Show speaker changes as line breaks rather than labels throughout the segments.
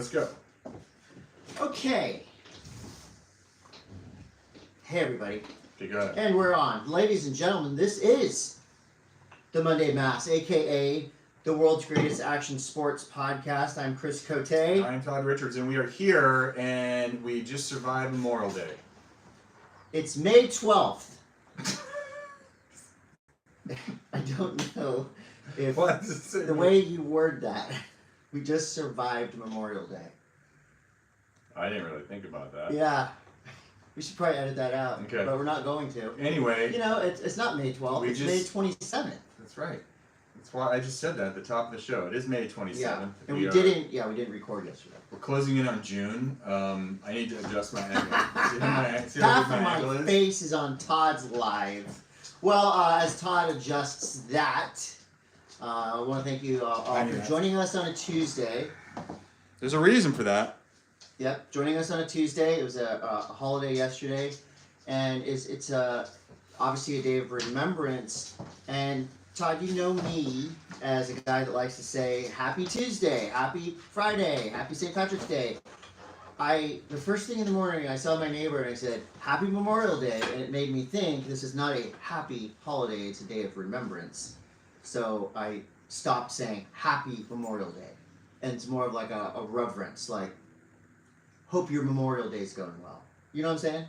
Let's go.
Okay. Hey, everybody.
Okay, go ahead.
And we're on. Ladies and gentlemen, this is the Monday M.A.S.S, a.k.a. the world's greatest action sports podcast. I'm Chris Coté.
I'm Todd Richards, and we are here, and we just survived Memorial Day.
It's May 12th. I don't know if the way you word that, we just survived Memorial Day.
I didn't really think about that.
Yeah. We should probably edit that out,
okay.
But we're not going to.
Anyway.
You know, it's not May 12th, it's May 27th.
That's right. That's why I just said that at the top of the show. It is May 27th.
Yeah, and we didn't record yesterday.
We're closing in on June. I need to adjust my angle.
Half of my face is on Todd's live. Well, as Todd adjusts that, I want to thank you all for joining us on a Tuesday.
There's a reason for that.
Yep, joining us on a Tuesday. It was a holiday yesterday, and it's obviously a day of remembrance. And Todd, you know me as a guy that likes to say Happy Tuesday, Happy Friday, Happy St. Patrick's Day. The first thing in the morning, I saw my neighbor and I said, Happy Memorial Day, and it made me think this is not a happy holiday, it's a day of remembrance. So I stopped saying Happy Memorial Day, and it's more of like a reverence, like, hope your Memorial Day's going well. You know what I'm saying?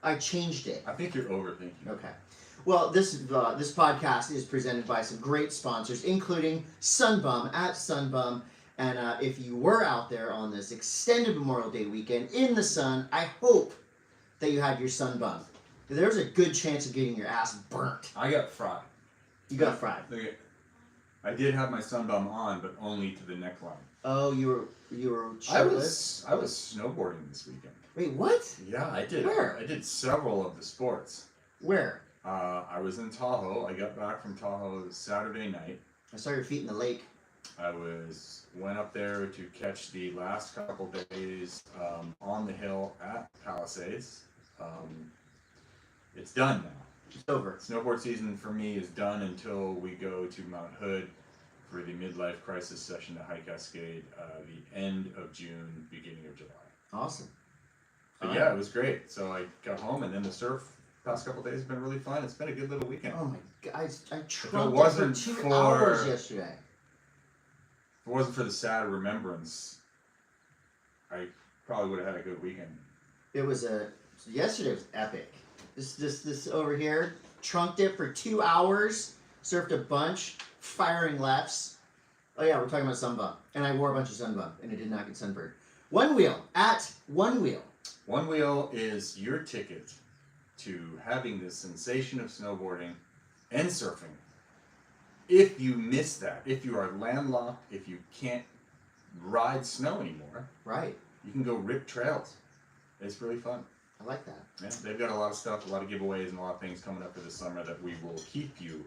I changed it.
I think you're overthinking.
Okay. Well, this podcast is presented by some great sponsors, including Sunbum at Sunbum. And if you were out there on this extended Memorial Day weekend in the sun, I hope that you had your Sunbum. There's a good chance of getting your ass burnt.
I got fried.
You got fried.
Okay. I did have my Sunbum on, but only to the neckline.
Oh, you were shirtless?
I was snowboarding this weekend.
Wait, what?
Yeah, I did.
Where?
I did several of the sports.
Where?
I was in Tahoe. I got back from Tahoe Saturday night.
I saw your feet in the lake.
I went up there to catch the last couple days on the hill at Palisades. It's done now.
It's over.
Snowboard season for me is done until we go to Mount Hood for the midlife crisis session to hike Cascade the end of June, beginning of July.
Awesome.
But yeah, it was great. So I got home, and then the surf past couple days has been really fun. It's been a good little weekend.
Oh my God, I trumped it for 2 hours yesterday.
If it wasn't for the sad remembrance, I probably would have had a good weekend.
Yesterday was epic. This over here, trunked it for 2 hours, surfed a bunch, firing lefts. Oh yeah, we're talking about Sunbum. And I wore a bunch of Sunbum, and I did not get sunburned. One Wheel, at One Wheel.
One Wheel is your ticket to having the sensation of snowboarding and surfing. If you miss that, if you are landlocked, if you can't ride snow anymore,
right,
you can go rip trails. It's really fun.
I like that.
Yeah, they've got a lot of stuff, a lot of giveaways, and a lot of things coming up for this summer that we will keep you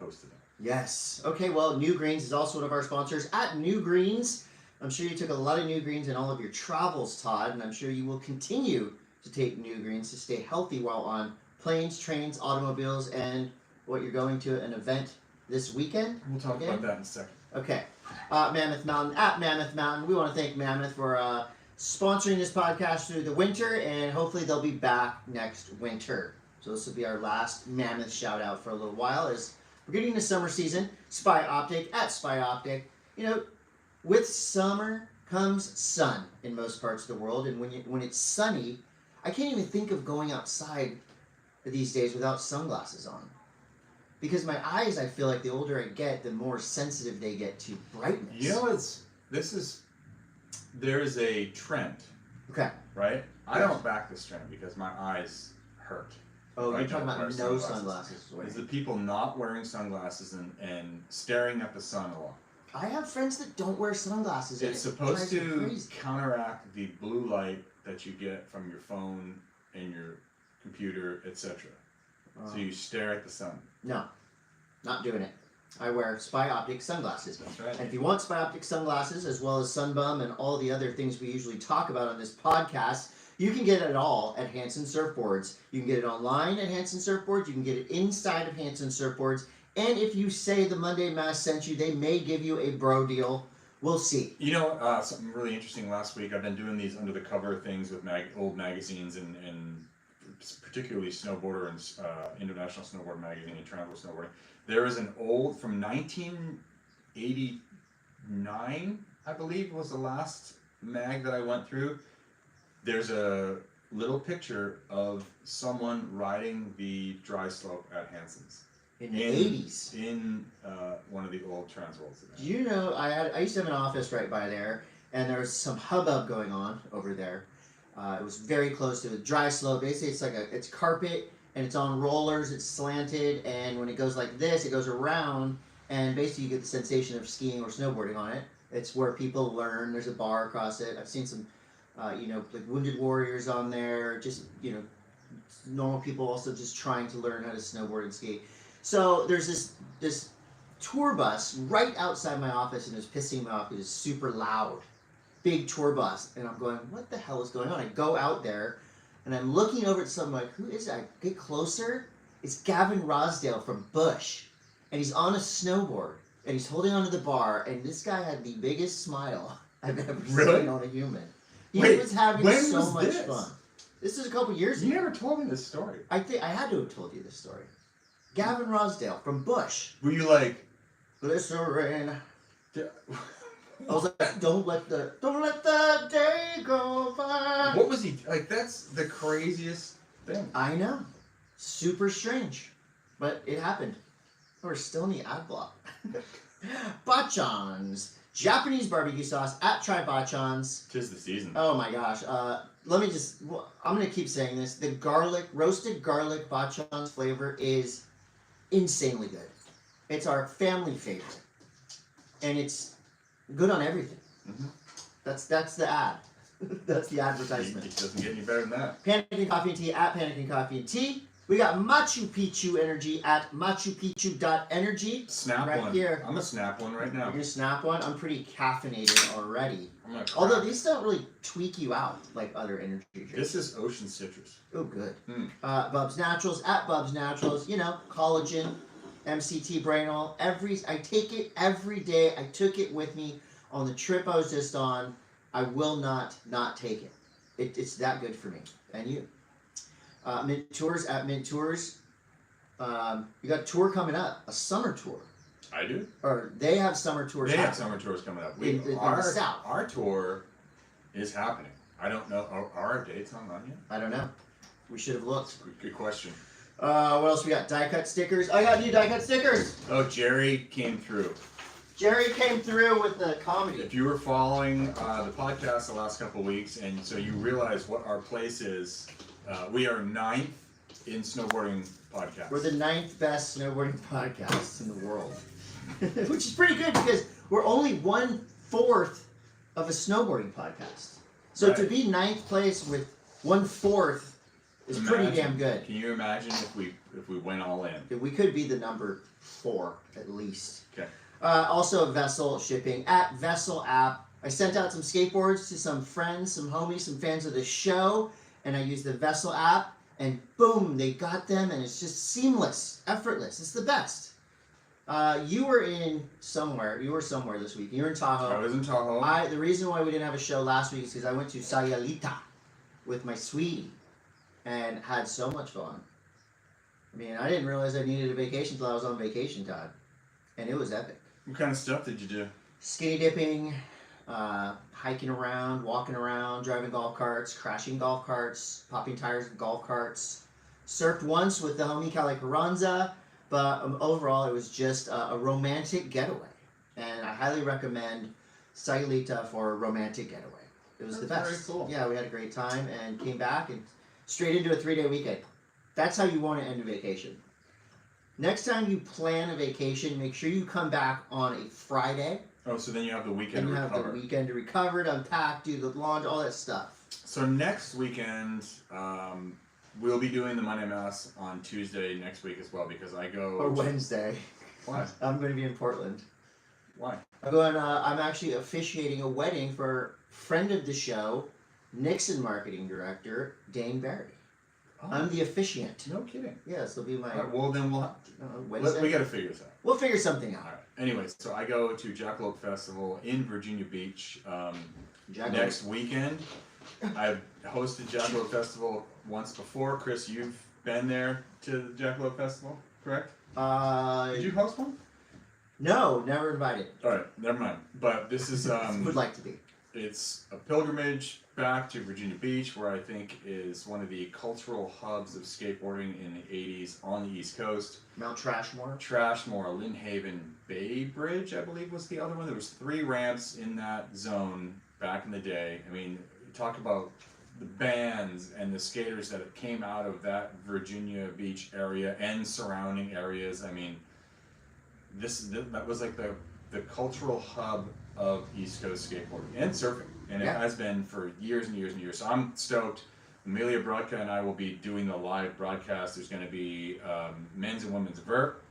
posted on.
Yes. Okay, well, New Greens is also one of our sponsors. At New Greens, I'm sure you took a lot of New Greens in all of your travels, Todd, and I'm sure you will continue to take New Greens to stay healthy while on planes, trains, automobiles, and what you're going to an event this weekend.
We'll talk about that in a second.
Okay. Mammoth Mountain, at Mammoth Mountain. We want to thank Mammoth for sponsoring this podcast through the winter, and hopefully they'll be back next winter. So this will be our last Mammoth shout out for a little while as we're getting into summer season. Spy Optic, at Spy Optic. You know, with summer comes sun in most parts of the world, and when it's sunny, I can't even think of going outside these days without sunglasses on. Because my eyes, I feel like the older I get, the more sensitive they get to brightness.
You know, there is a trend.
Okay.
Right? I don't back this trend because my eyes hurt.
Oh, you're talking about no sunglasses.
Is the people not wearing sunglasses and staring at the sun a lot.
I have friends that don't wear sunglasses.
It's supposed to counteract the blue light that you get from your phone and your computer, etc. So you stare at the sun.
No, not doing it. I wear Spy Optic sunglasses.
That's right.
And if you want Spy Optic sunglasses, as well as Sunbum and all the other things we usually talk about on this podcast, you can get it all at Hansen Surfboards. You can get it online at Hansen Surfboards. You can get it inside of Hansen Surfboards. And if you say the Monday M.A.S.S sent you, they may give you a bro deal We'll see.
You know, something really interesting last week. I've been doing these under the cover things with old magazines and particularly Snowboarder and International Snowboard Magazine and Travel Snowboarding. There is an old from 1989, I believe, was the last mag that I went through. There's a little picture of someone riding the dry slope at Hansen's.
In the 80s.
In one of the old Transworlds.
Do you know, I used to have an office right by there, and there was some hubbub going on over there. It was very close to the dry slope. Basically, it's carpet, and it's on rollers, it's slanted, and when it goes like this, it goes around, and basically you get the sensation of skiing or snowboarding on it. It's where people learn. There's a bar across it. I've seen some, like Wounded Warriors on there, just, normal people also just trying to learn how to snowboard and ski. So there's this tour bus right outside my office, and it's pissing me off. It is super loud. Big tour bus. And I'm going, what the hell is going on? I go out there, and I'm looking over at something like, who is that? I get closer. It's Gavin Rosdale from Bush. And he's on a snowboard, and he's holding onto the bar, and this guy had the biggest smile I've ever seen on a human. He was having so much fun. This is a couple years ago.
You never told me this story.
I think I had to have told you this story. Gavin Rosdale from Bush.
Were you like,
glycerin? I was like, don't let the day go by.
What was he like? That's the craziest thing.
I know, super strange, but it happened. We're still in the ad block. Bachans, Japanese barbecue sauce at Try Bachans.
'Tis the season.
Oh my gosh. Let me just. I'm gonna keep saying this. The roasted garlic Bachans flavor is insanely good. It's our family favorite, and it's good on everything.
Mm-hmm.
That's the ad. That's the advertisement.
It doesn't get any better than that.
Panic and Coffee and Tea at Panic and Coffee and Tea. We got Machu Picchu Energy at MachuPicchu.energy.
Snap
right
one.
Here.
I'm gonna snap one right now.
You're gonna snap one? I'm pretty caffeinated already.
I'm gonna
Although these don't really tweak you out like other energy drinks.
This is Ocean Citrus.
Oh, good.
Mm.
Bubs Naturals at Bubs Naturals. Collagen, MCT Brainol. I take it every day. I took it with me on the trip I was just on. I will not take it. It's that good for me. And you. Mint Tours at Mint Tours. You got a tour coming up, a summer tour.
I do.
Or they have summer tours.
They have summer tours coming up.
In the south.
Our tour is happening. I don't know. Are our dates on yet?
I don't know. We should have looked.
Good question.
What else we got? Die cut stickers. I got new die cut stickers.
Oh, Jerry came through.
Jerry came through with the comedy.
If you were following the podcast the last couple of weeks, and so you realize what our place is, we are 9th in snowboarding podcasts.
We're the 9th best snowboarding podcast in the world, which is pretty good because we're only 1/4 of a snowboarding podcast. So
right.
To be 9th place with 1/4 is pretty damn good.
Can you imagine if we went all in?
We could be the number 4 at least.
Okay.
Also, Vessel shipping at Vessel app. I sent out some skateboards to some friends, some homies, some fans of the show, and I used the Vessel app, and boom, they got them, and it's just seamless, effortless. It's the best. You were somewhere this week. You were in Tahoe.
I was in Tahoe.
The reason why we didn't have a show last week is because I went to Sayulita with my sweetie and had so much fun. I mean, I didn't realize I needed a vacation until I was on vacation, Todd, and it was epic.
What kind of stuff did you do?
Skinny dipping, hiking around, walking around, driving golf carts, crashing golf carts, popping tires of golf carts. Surfed once with the homie Cali Carranza, but overall it was just a romantic getaway. And I highly recommend Sayulita for a romantic getaway. It was the best.
Very cool.
Yeah, we had a great time and came back and straight into a 3-day weekend. That's how you want to end a vacation. Next time you plan a vacation, make sure you come back on a Friday.
Oh, so then you have the weekend to recover.
And you have the weekend to recover, to unpack, do the laundry, all that stuff.
So next weekend, we'll be doing the Monday M.A.S. on Tuesday next week as well because I go...
Or Wednesday.
Why?
I'm going to be in Portland.
Why?
I'm actually officiating a wedding for friend of the show, Nixon marketing director, Dane Barry.
Oh,
I'm the officiant.
no kidding.
Yeah, this will be my
All right, well, then
Wednesday.
we got to figure this out.
We'll figure something out.
All right. Anyways, so I go to Jackalope Festival in Virginia Beach next weekend. I've hosted Jackalope Festival once before. Chris, you've been there to the Jackalope Festival, correct? Did you host one?
No, never invited.
All right, never mind. But this is
Would like to be.
It's a pilgrimage back to Virginia Beach, where I think is one of the cultural hubs of skateboarding in the 80s on the East Coast.
Mount Trashmore.
Trashmore, Lynn Haven, Bay Bridge, I believe was the other one. There was 3 ramps in that zone back in the day. I mean, talk about the bands and the skaters that came out of that Virginia Beach area and surrounding areas. I mean, that was like the cultural hub of East Coast skateboarding and surfing, and it has been for years and years and years. So I'm stoked. Amelia Brodka and I will be doing a live broadcast. There's going to be men's and women's vert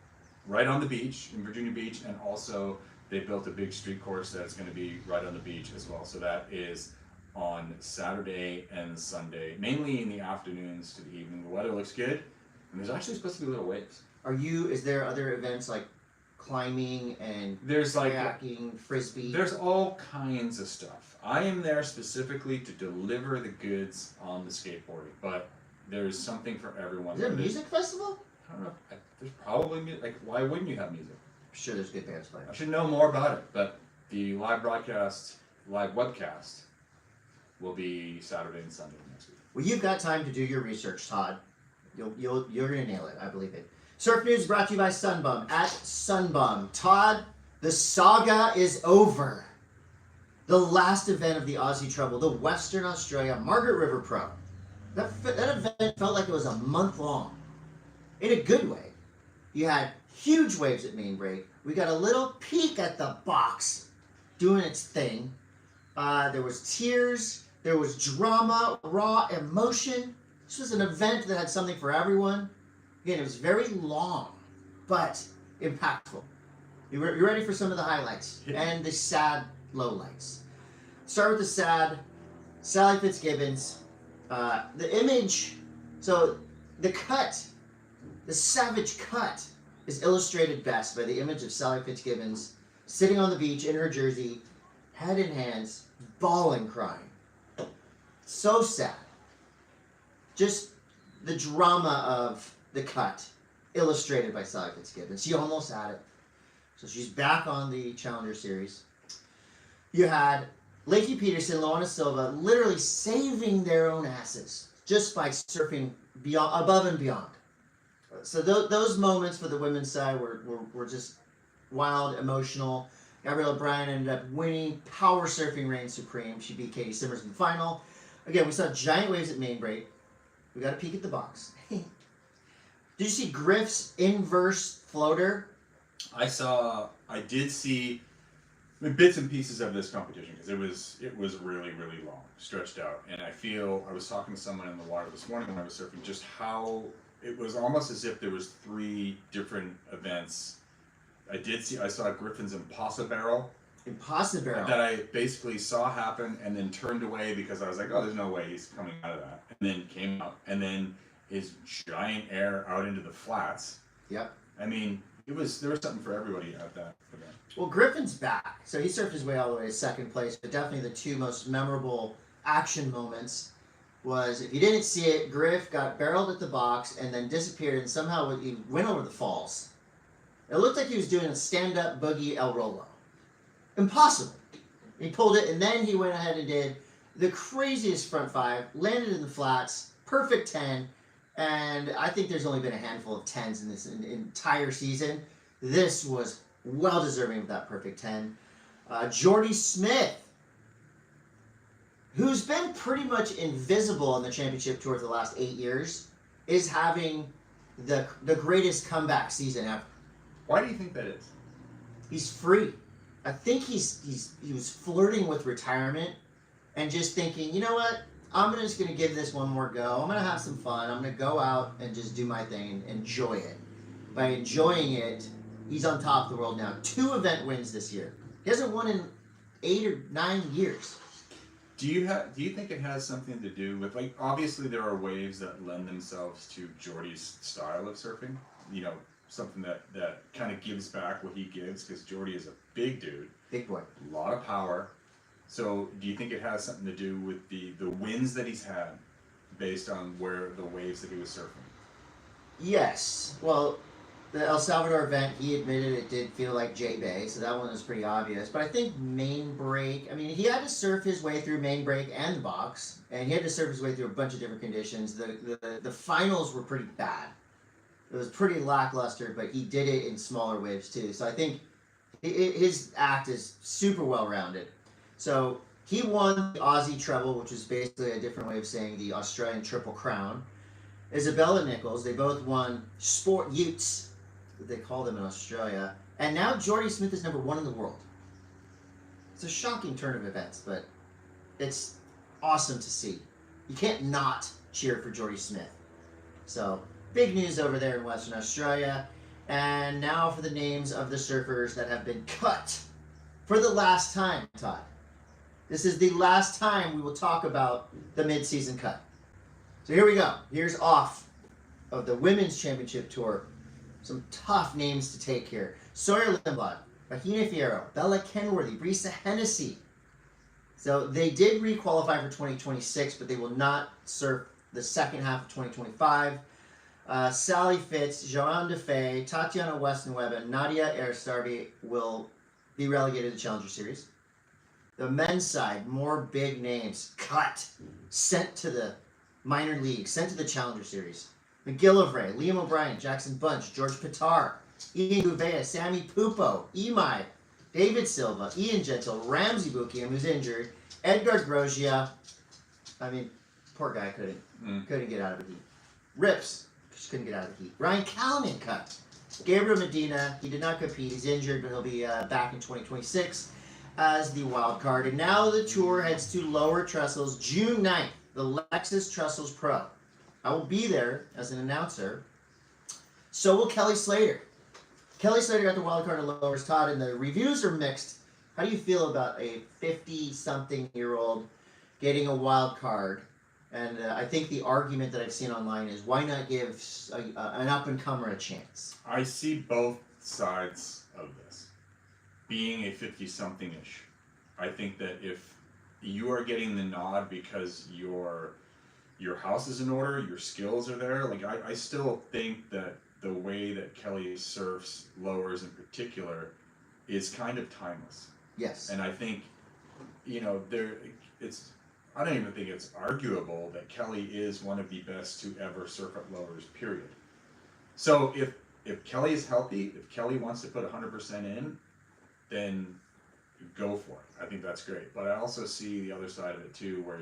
right on the beach in Virginia Beach, and also they built a big street course that's going to be right on the beach as well. So that is on Saturday and Sunday, mainly in the afternoons to the evening. The weather looks good, and there's actually supposed to be little waves.
Is there other events like climbing and
there's like
kayaking, frisbee?
There's all kinds of stuff. I am there specifically to deliver the goods on the skateboarding, but there's something for everyone.
Is it a music festival?
I don't know. There's probably music. Like, why wouldn't you have music?
I'm sure there's good bands playing.
I should know more about it, but the live webcast will be Saturday and Sunday next week.
Well, you've got time to do your research, Todd. You're gonna nail it. I believe it. Surf News brought to you by Sunbum at Sunbum. Todd, the saga is over. The last event of the Aussie Trouble, the Western Australia Margaret River Pro. That event felt like it was a month long. In a good way. You had huge waves at main break. We got a little peek at the box doing its thing. There was tears. There was drama, raw emotion. This was an event that had something for everyone. Again, it was very long, but impactful. You ready for some of the highlights and the sad lowlights? Start with the sad. Sally Fitzgibbons. The image, so the cut, the savage cut, is illustrated best by the image of Sally Fitzgibbons sitting on the beach in her jersey, head in hands, bawling, crying. So sad. Just the drama of the cut, illustrated by Sally Fitzgibbons. She almost had it. So she's back on the Challenger Series. You had Lakey Peterson, Luana Silva literally saving their own asses just by surfing above and beyond. So those moments for the women's side were just wild, emotional. Gabrielle Bryan ended up winning. Power surfing reigned supreme. She beat Katie Simmers in the final. Again, we saw giant waves at main break. We got a peek at the box. Did you see Griff's inverse floater?
I did see bits and pieces of this competition because it was really, really long, stretched out. And I was talking to someone in the water this morning when I was surfing, just how it was almost as if there was 3 different events. I saw Griffin's Impossible Barrel. That I basically saw happen and then turned away because I was like, oh, there's no way he's coming out of that. And then came out. And then his giant air out into the flats.
Yep.
I mean, there was something for everybody at that event.
Well, Griffin's back. So he surfed his way all the way to second place, but definitely the 2 most memorable action moments was, if you didn't see it, Griff got barreled at the box and then disappeared, and somehow he went over the falls. It looked like he was doing a stand-up boogie El Rolo. Impossible. He pulled it, and then he went ahead and did the craziest front 5, landed in the flats, perfect 10, and I think there's only been a handful of 10s in this entire season. This was well deserving of that perfect 10. Jordy Smith, who's been pretty much invisible on the championship tour for the last 8 years, is having the greatest comeback season ever.
Why do you think that is?
He's free. I think he was flirting with retirement and just thinking, you know what? I'm just going to give this one more go. I'm going to have some fun. I'm going to go out and just do my thing and enjoy it. By enjoying it, he's on top of the world now. 2 event wins this year. He hasn't won in 8 or 9 years.
Do you think it has something to do with, like, obviously there are waves that lend themselves to Jordy's style of surfing, you know, something that kind of gives back what he gives, because Jordy is a big dude,
Big boy.
a lot of power. So do you think it has something to do with the wins that he's had based on where the waves that he was surfing?
Yes. Well, the El Salvador event, he admitted it did feel like J-Bay, so that one was pretty obvious. But I think main break, I mean, he had to surf his way through main break and the box, and he had to surf his way through a bunch of different conditions. The finals were pretty bad. It was pretty lackluster, but he did it in smaller waves too. So I think his act is super well-rounded. So he won the Aussie treble, which is basically a different way of saying the Australian Triple Crown. Isabella Nichols, they both won Sport Utes, they call them in Australia. And now Jordy Smith is number 1 in the world. It's a shocking turn of events, but it's awesome to see. You can't not cheer for Jordy Smith. So, big news over there in Western Australia. And now for the names of the surfers that have been cut for the last time, Todd. This is the last time we will talk about the mid-season cut. So here we go. Here's off of the Women's Championship Tour. Some tough names to take here. Sawyer Lindblad, Mahina Fierro, Bella Kenworthy, Brisa Hennessy. So they did re-qualify for 2026, but they will not surf the second half of 2025. Sally Fitz, Joanne DeFay, Tatiana Westenweb, and Nadia Aristardi will be relegated to the Challenger Series. The men's side, more big names cut, sent to the minor league, sent to the Challenger Series. McGillivray, Liam O'Brien, Jackson Bunch, George Pitar, Ian Gouveia, Sammy Pupo, Imai, David Silva, Ian Gentle, Ramsey Bukiam, who's injured, Edgar Grosjean. I mean, poor guy couldn't get out of the heat. Rips, just couldn't get out of the heat. Ryan Callanan cut. Gabriel Medina, he did not compete. He's injured, but he'll be back in 2026 as the wild card. And now the tour heads to Lower Trestles, June 9th, the Lexus Trestles Pro. I will be there as an announcer. So will Kelly Slater. Kelly Slater got the wild card in Lowers, Todd, and the reviews are mixed. How do you feel about a 50-something-year-old getting a wild card? And I think the argument that I've seen online is, why not give an up-and-comer a chance?
I see both sides of this. Being a 50-something-ish, I think that if you are getting the nod because your house is in order, your skills are there, like I still think that the way that Kelly surfs lowers in particular is kind of timeless.
Yes.
And I think, you know, I don't even think it's arguable that Kelly is one of the best to ever surf at lowers, period. So if Kelly is healthy, if Kelly wants to put 100% in, then go for it. I think that's great. But I also see the other side of it too, where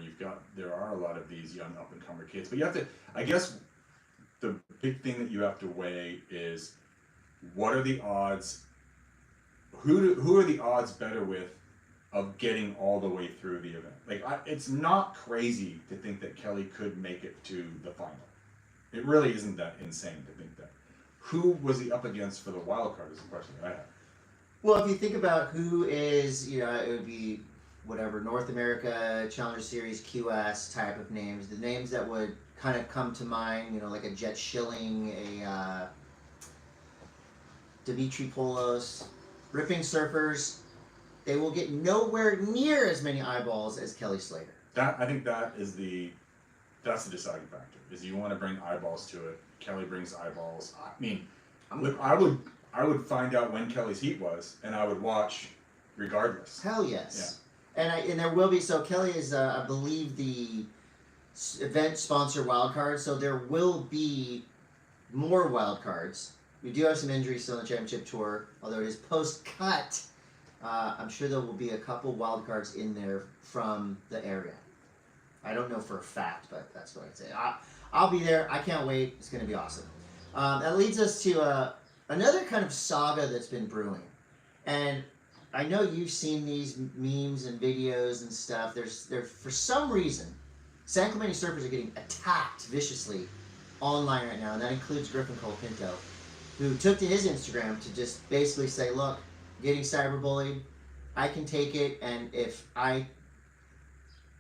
there are a lot of these young up-and-comer kids. But you have to, I guess, the big thing that you have to weigh is, what are the odds? Who are the odds better with of getting all the way through the event? Like, it's not crazy to think that Kelly could make it to the final. It really isn't that insane to think that. Who was he up against for the wild card is the question that I have.
Well, if you think about who is, you know, it would be whatever, North America, Challenger Series, QS type of names. The names that would kind of come to mind, you know, like a Jet Schilling, a Dimitri Polos, ripping surfers, they will get nowhere near as many eyeballs as Kelly Slater.
I think that's the deciding factor, is you want to bring eyeballs to it. Kelly brings eyeballs. I mean, I would find out when Kelly's heat was, and I would watch regardless.
Hell yes. Yeah. And there will be, so Kelly is, I believe, the event sponsor wildcard, so there will be more wildcards. We do have some injuries still in the championship tour, although it is post-cut. I'm sure there will be a couple wildcards in there from the area. I don't know for a fact, but that's what I'd say. I'll be there. I can't wait. It's going to be awesome. That leads us to another kind of saga that's been brewing. And I know you've seen these memes and videos and stuff. There's for some reason, San Clemente surfers are getting attacked viciously online right now, and that includes Griff and Colapinto, who took to his Instagram to just basically say, look, getting cyberbullied, I can take it, and if I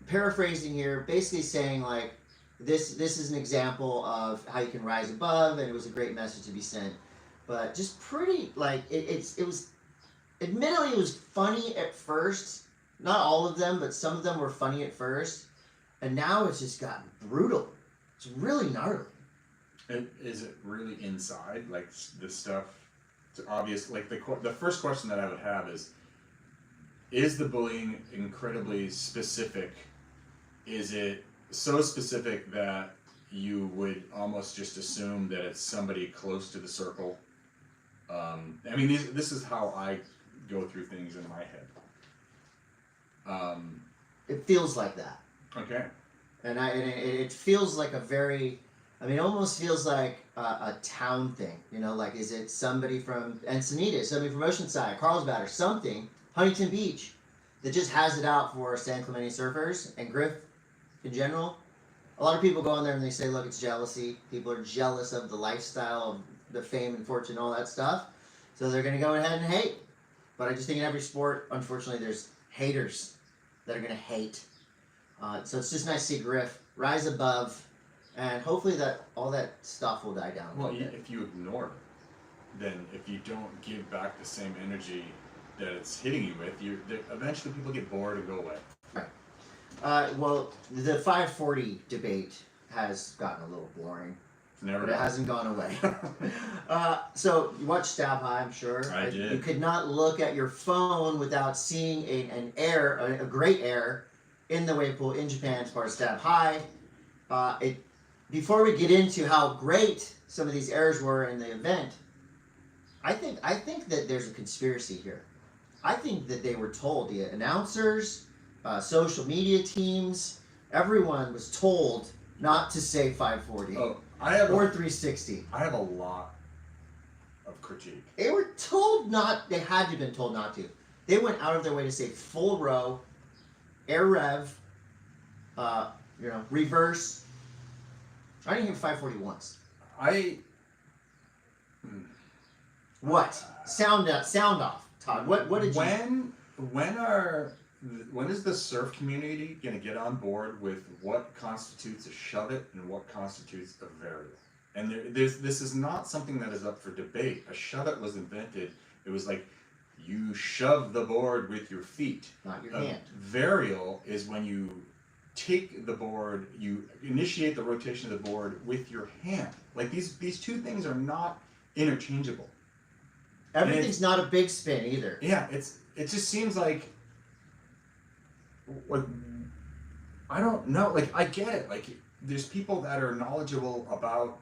paraphrasing here, basically saying like this is an example of how you can rise above, and it was a great message to be sent. But just pretty like it was. Admittedly, it was funny at first. Not all of them, but some of them were funny at first, and now it's just gotten brutal. It's really gnarly.
Is it really inside? Like the stuff? It's obvious. Like the first question that I would have is the bullying incredibly specific? Is it so specific that you would almost just assume that it's somebody close to the circle? I mean, this is how I go through things in my head.
It feels like that.
Okay.
And it feels like a very, I mean, it almost feels like a town thing. You know, like is it somebody from Encinitas, somebody from Oceanside, Carlsbad, or something, Huntington Beach, that just has it out for San Clemente surfers and Griff in general? A lot of people go in there and they say, look, it's jealousy. People are jealous of the lifestyle, of the fame and fortune, all that stuff. So they're going to go ahead and hate. But I just think in every sport, unfortunately, there's haters that are going to hate. So it's just nice to see Griff rise above, and hopefully that all that stuff will die down.
Well, if you ignore it, then if you don't give back the same energy that it's hitting you with, eventually people get bored and go away.
Right. Well, the 540 debate has gotten a little boring. But it hasn't gone away. So you watched Stab High, I'm sure.
I did.
You could not look at your phone without seeing a great error in the wave pool in Japan as far as Stab High. Before we get into how great some of these errors were in the event, I think that there's a conspiracy here. I think that they were told, the announcers, social media teams, everyone was told not to say 540.
Oh.
Or 360.
I have a lot of critique.
They were told not. They had to have been told not to. They went out of their way to say full row, air rev, reverse. I didn't hear 540 once. What? Sound off, Todd. What did you?
When is the surf community going to get on board with what constitutes a shove it and what constitutes a varial? And this is not something that is up for debate. A shove it was invented. It was like you shove the board with your feet.
Not your hand.
Varial is when you take the board, you initiate the rotation of the board with your hand. Like these two things are not interchangeable.
Everything's not a big spin either.
Yeah, it just seems like I don't know. Like I get it. Like there's people that are knowledgeable about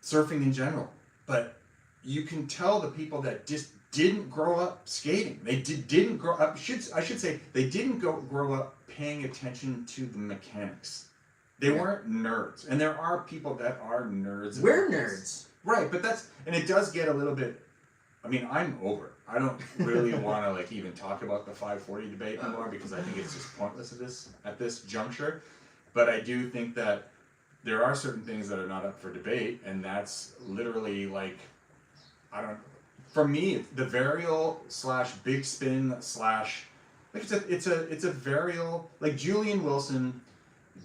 surfing in general, but you can tell the people that just didn't grow up skating. They didn't grow up. I should say they didn't grow up paying attention to the mechanics. They weren't nerds, and there are people that are nerds.
We're nerds,
right? But it does get a little bit. I mean, I'm over it. I don't really want to even talk about the 540 debate anymore because I think it's just pointless at this juncture. But I do think that there are certain things that are not up for debate, and that's literally for me, the varial / big spin / it's a varial. Like Julian Wilson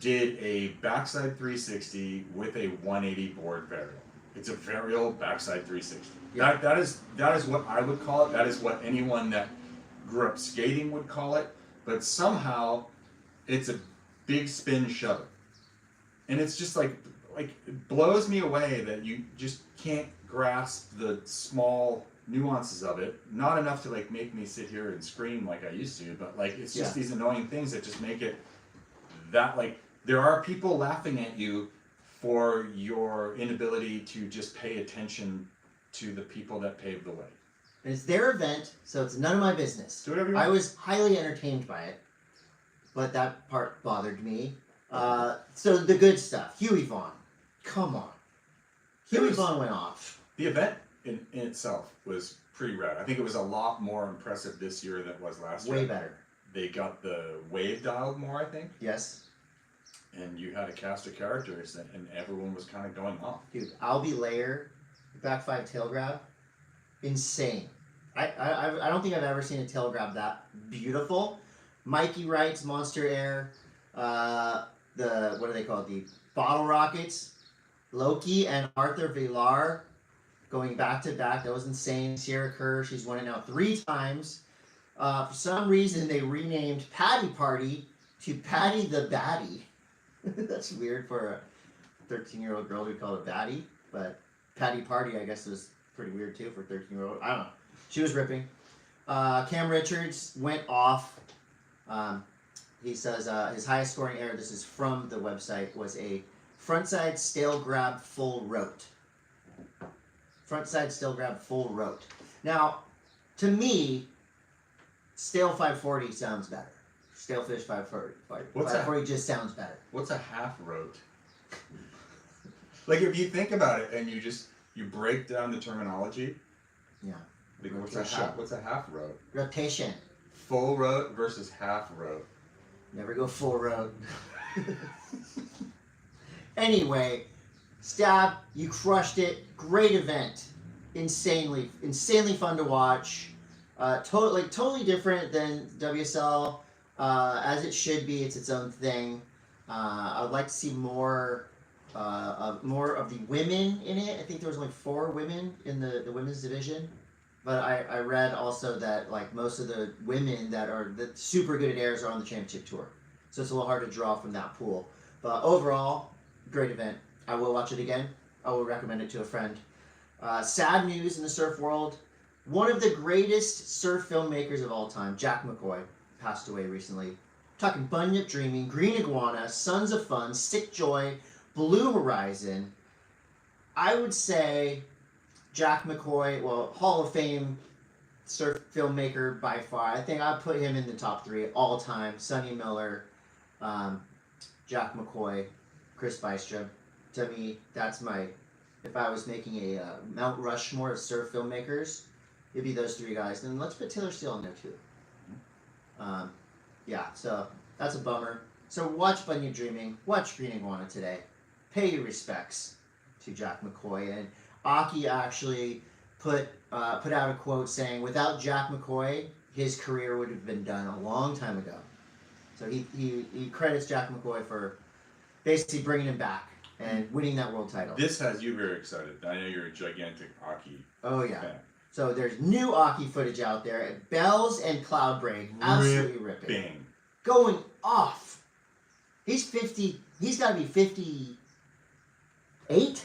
did a backside 360 with a 180 board varial. It's a varial backside 360. Yeah. That is what I would call it. That is what anyone that grew up skating would call it. But somehow, it's a big spin shove it. And it's just like it blows me away that you just can't grasp the small nuances of it. Not enough to make me sit here and scream like I used to, but it's just these annoying things that just make it that there are people laughing at you for your inability to just pay attention to the people that paved the way.
It's their event, so it's none of my business.
Do whatever you want.
I was highly entertained by it, but that part bothered me. So the good stuff. Huey Vaughn. Come on. Huey Vaughn went off.
The event in itself was pretty rad. I think it was a lot more impressive this year than it was last year.
Way better.
They got the wave dialed more, I think.
Yes.
And you had a cast of characters, and everyone was kind of going off.
Dude, Albie Layer, back 5 tail grab, insane. I don't think I've ever seen a tail grab that beautiful. Mikey Wright's Monster Air, What do they call it? The Bottle Rockets, Loki and Arthur Villar going back to back. That was insane. Sierra Kerr, she's won it now 3 times. For some reason, they renamed Patty Party to Patty the Baddie. That's weird for a 13-year-old girl to be called a baddie, but Patty Party, I guess, was pretty weird too for a 13-year-old. I don't know. She was ripping. Cam Richards went off. He says his highest scoring error, this is from the website, was a frontside stale grab full rote. Frontside stale grab full rote. Now, to me, stale 540 sounds better. Stale fish 540. 540 just sounds better.
What's a half rote? Like, if you think about it and you break down the terminology.
Yeah.
Like, what's a half rote?
Rotation.
Full rote versus half rote.
Never go full rote. Anyway, Stab, you crushed it. Great event. Insanely fun to watch. Totally different than WSL, as it should be. It's its own thing. I would like to see more of the women in it. I think there was only 4 women in the women's division, but I read also that like most of the women that are the super good at airs are on the championship tour, so it's a little hard to draw from that pool. But overall, great event. I will watch it again. I will recommend it to a friend. Sad news in the surf world. One of the greatest surf filmmakers of all time, Jack McCoy, passed away recently. Talking Bunyip Dreaming, Green Iguana, Sons of Fun, Sick Joy, Blue Horizon. I would say Jack McCoy, well, Hall of Fame surf filmmaker by far. I think I'd put him in the top 3 all time. Sonny Miller, Jack McCoy, Chris Bystrom. To me, that's my, if I was making a Mount Rushmore of surf filmmakers, it'd be those 3 guys. And let's put Taylor Steele in there too. Yeah, so that's a bummer. So watch Bunyip Dreaming, watch Green Iguana today. Pay your respects to Jack McCoy. And Aki actually put out a quote saying, without Jack McCoy, his career would have been done a long time ago. So he credits Jack McCoy for basically bringing him back and winning that world title.
This has you very excited. I know you're a gigantic Aki
yeah.
fan.
So there's new Aki footage out there at Bells and Cloudbreak. Absolutely ripping. Going off. He's 50. He's got to be 58.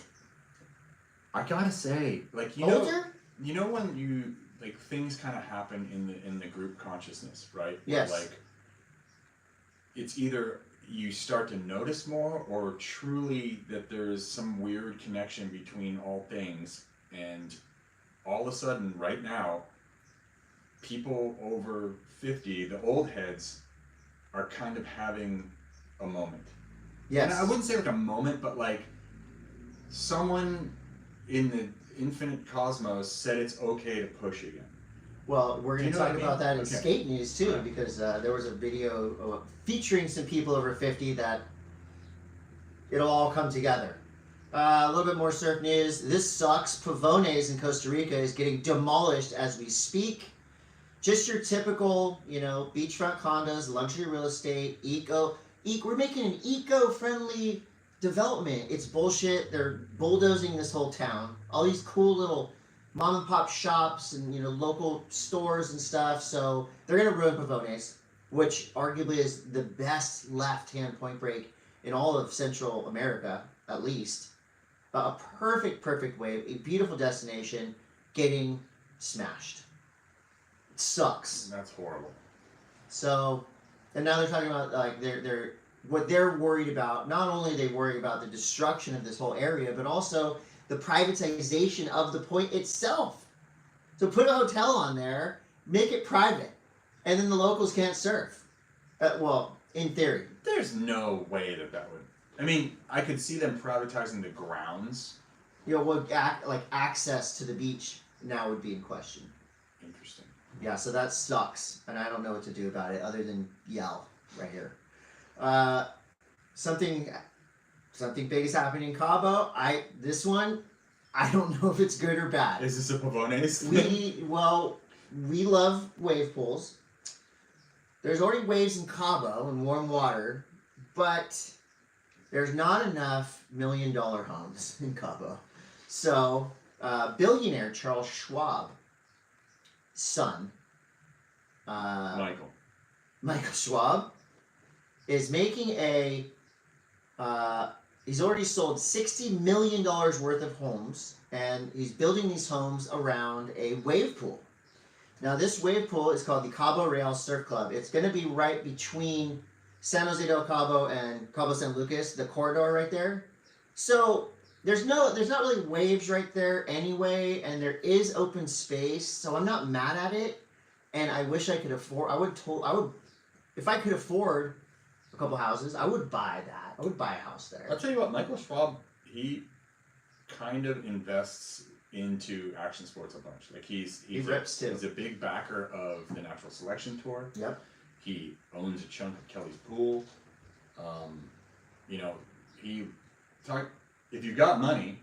I gotta say, like,
Older?
You know when you like things kind of happen in the group consciousness, right?
Yes.
Where, like, it's either you start to notice more, or truly that there's some weird connection between all things, and all of a sudden, right now, people over 50, the old heads, are kind of having a moment.
Yes.
And I wouldn't say like a moment, but like someone in the infinite cosmos said it's okay to push again.
Well, we're going to talk about that in
Okay.
skate news too, because there was a video featuring some people over 50 that it'll all come together. A little bit more surf news. This sucks. Pavones in Costa Rica is getting demolished as we speak. Just your typical, beachfront condos, luxury real estate, we're making an eco-friendly development. It's bullshit. They're bulldozing this whole town. All these cool little mom and pop shops and local stores and stuff. So they're gonna ruin Pavones, which arguably is the best left-hand point break in all of Central America, at least. A perfect wave, a beautiful destination, getting smashed. It sucks.
That's horrible.
So, and now they're talking about like they're what they're worried about. Not only are they worried about the destruction of this whole area, but also the privatization of the point itself. So put a hotel on there, make it private, and then the locals can't surf. Well, in theory.
There's no way that would. I mean, I could see them privatizing the grounds.
Access to the beach now would be in question.
Interesting.
Yeah, so that sucks, and I don't know what to do about it other than yell right here. Something big is happening in Cabo. This one, I don't know if it's good or bad.
Is this a Pavones?
We love wave pools. There's already waves in Cabo in warm water, but there's not enough $1 million homes in Cabo. So, billionaire Charles Schwab's son, Michael Schwab, is making he's already sold $60 million worth of homes, and he's building these homes around a wave pool. Now, this wave pool is called the Cabo Real Surf Club. It's going to be right between San Jose del Cabo and Cabo San Lucas, the corridor right there. So there's not really waves right there anyway, and there is open space. So I'm not mad at it, and I wish I could afford. If I could afford a couple houses, I would buy that. I would buy a house there.
I'll tell you what, Michael Schwab, he kind of invests into action sports a bunch. Like he rips too. He's a big backer of the Natural Selection Tour.
Yep.
He owns a chunk of Kelly's Pool. If you've got money,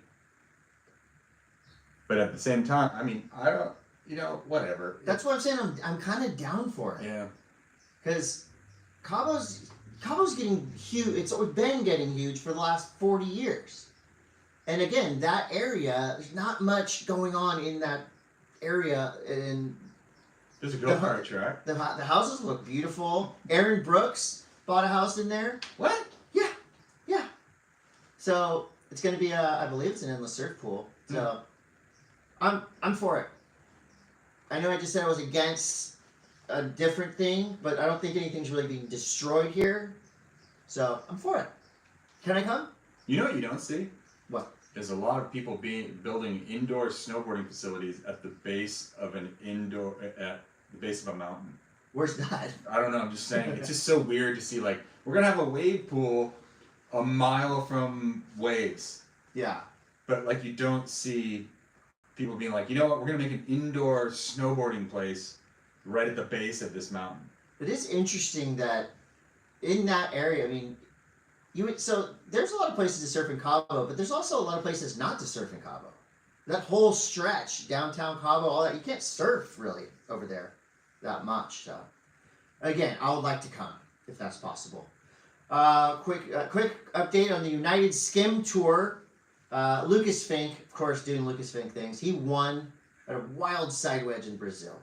but at the same time, I mean, I don't, whatever.
That's what I'm saying. I'm kind of down for it.
Yeah.
Because Cabo's getting huge. It's been getting huge for the last 40 years. And again, that area, there's not much going on in that area. And
there's a go-kart track.
The houses look beautiful. Aaron Brooks bought a house in there.
What?
Yeah. So it's going to be I believe it's an endless surf pool. So I'm for it. I know I just said I was against a different thing, but I don't think anything's really being destroyed here. So I'm for it. Can I come?
You know what you don't see?
What?
There's a lot of people building indoor snowboarding facilities at the base of a mountain.
Where's that?
I don't know. I'm just saying. It's just so weird to see. Like, we're gonna have a wave pool a mile from waves.
Yeah.
But like, you don't see people being like, you know what? We're gonna make an indoor snowboarding place right at the base of this mountain.
It is interesting that in that area, I mean, so there's a lot of places to surf in Cabo, but there's also a lot of places not to surf in Cabo. That whole stretch, downtown Cabo, all that, you can't surf really over there that much. So again, I would like to come if that's possible. Quick update on the United Skim Tour. Lucas Fink, of course, doing Lucas Fink things. He won at a wild side wedge in Brazil.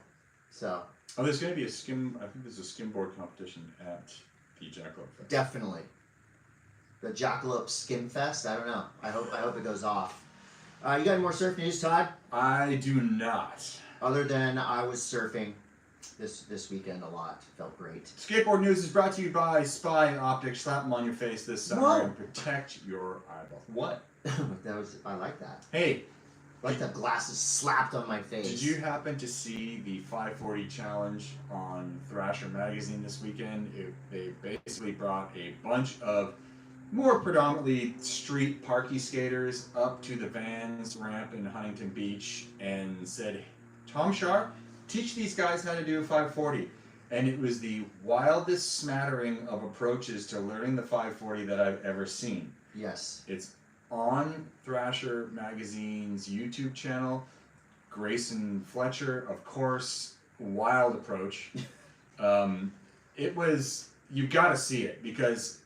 So.
Oh, there's going to be I think there's a skimboard competition at the Jackalope Fest.
Definitely. The Jackalope Skim Fest. I don't know. I hope it goes off. You got any more surf news, Todd?
I do not.
Other than I was surfing this weekend a lot. It felt great.
Skateboard news is brought to you by Spy and Optic. Slap them on your face this summer and protect your eyeballs. What?
I like that.
Hey.
Like the glasses slapped on my face.
Did you happen to see the 540 challenge on Thrasher magazine this weekend? They basically brought a bunch of more predominantly street parky skaters up to the Vans ramp in Huntington Beach and said, Tom Sharp, teach these guys how to do a 540. And it was the wildest smattering of approaches to learning the 540 that I've ever seen.
Yes.
It's on Thrasher Magazine's YouTube channel. Grayson Fletcher, of course, wild approach. You got to see it, because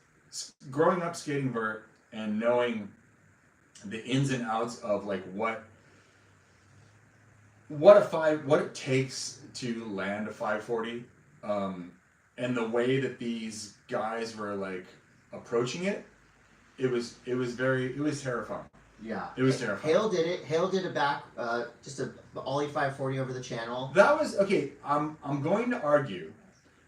growing up skating vert and knowing the ins and outs of like what it takes to land a 540, and the way that these guys were like approaching it. It was terrifying.
Yeah.
It was terrifying.
Hale did it. Hale did a back, just a Ollie 540 over the channel.
That was, okay, I'm going to argue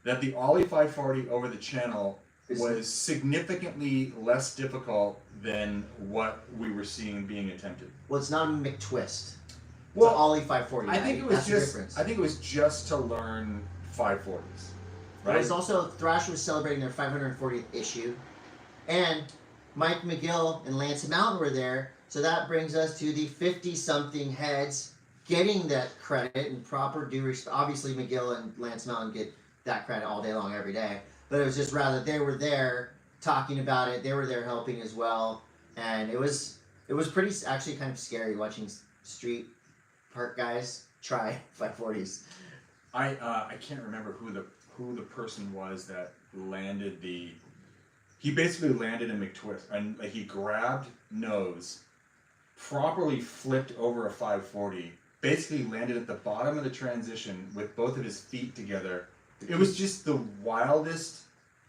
that the Ollie 540 over the channel was significantly less difficult than what we were seeing being attempted.
Well, it's not a McTwist.
Well,
it's Ollie 540.
I think it was just to learn 540s. Right?
It was also, Thrasher was celebrating their 540th issue. And Mike McGill and Lance Mountain were there, so that brings us to the 50-something heads getting that credit and proper due respect. Obviously, McGill and Lance Mountain get that credit all day long, every day. But it was just rather they were there talking about it. They were there helping as well, and it was pretty actually kind of scary watching street park guys try 540s.
I can't remember who the person was that landed the he basically landed a McTwist, and like he grabbed nose, properly flipped over a 540, basically landed at the bottom of the transition with both of his feet together. It was just the wildest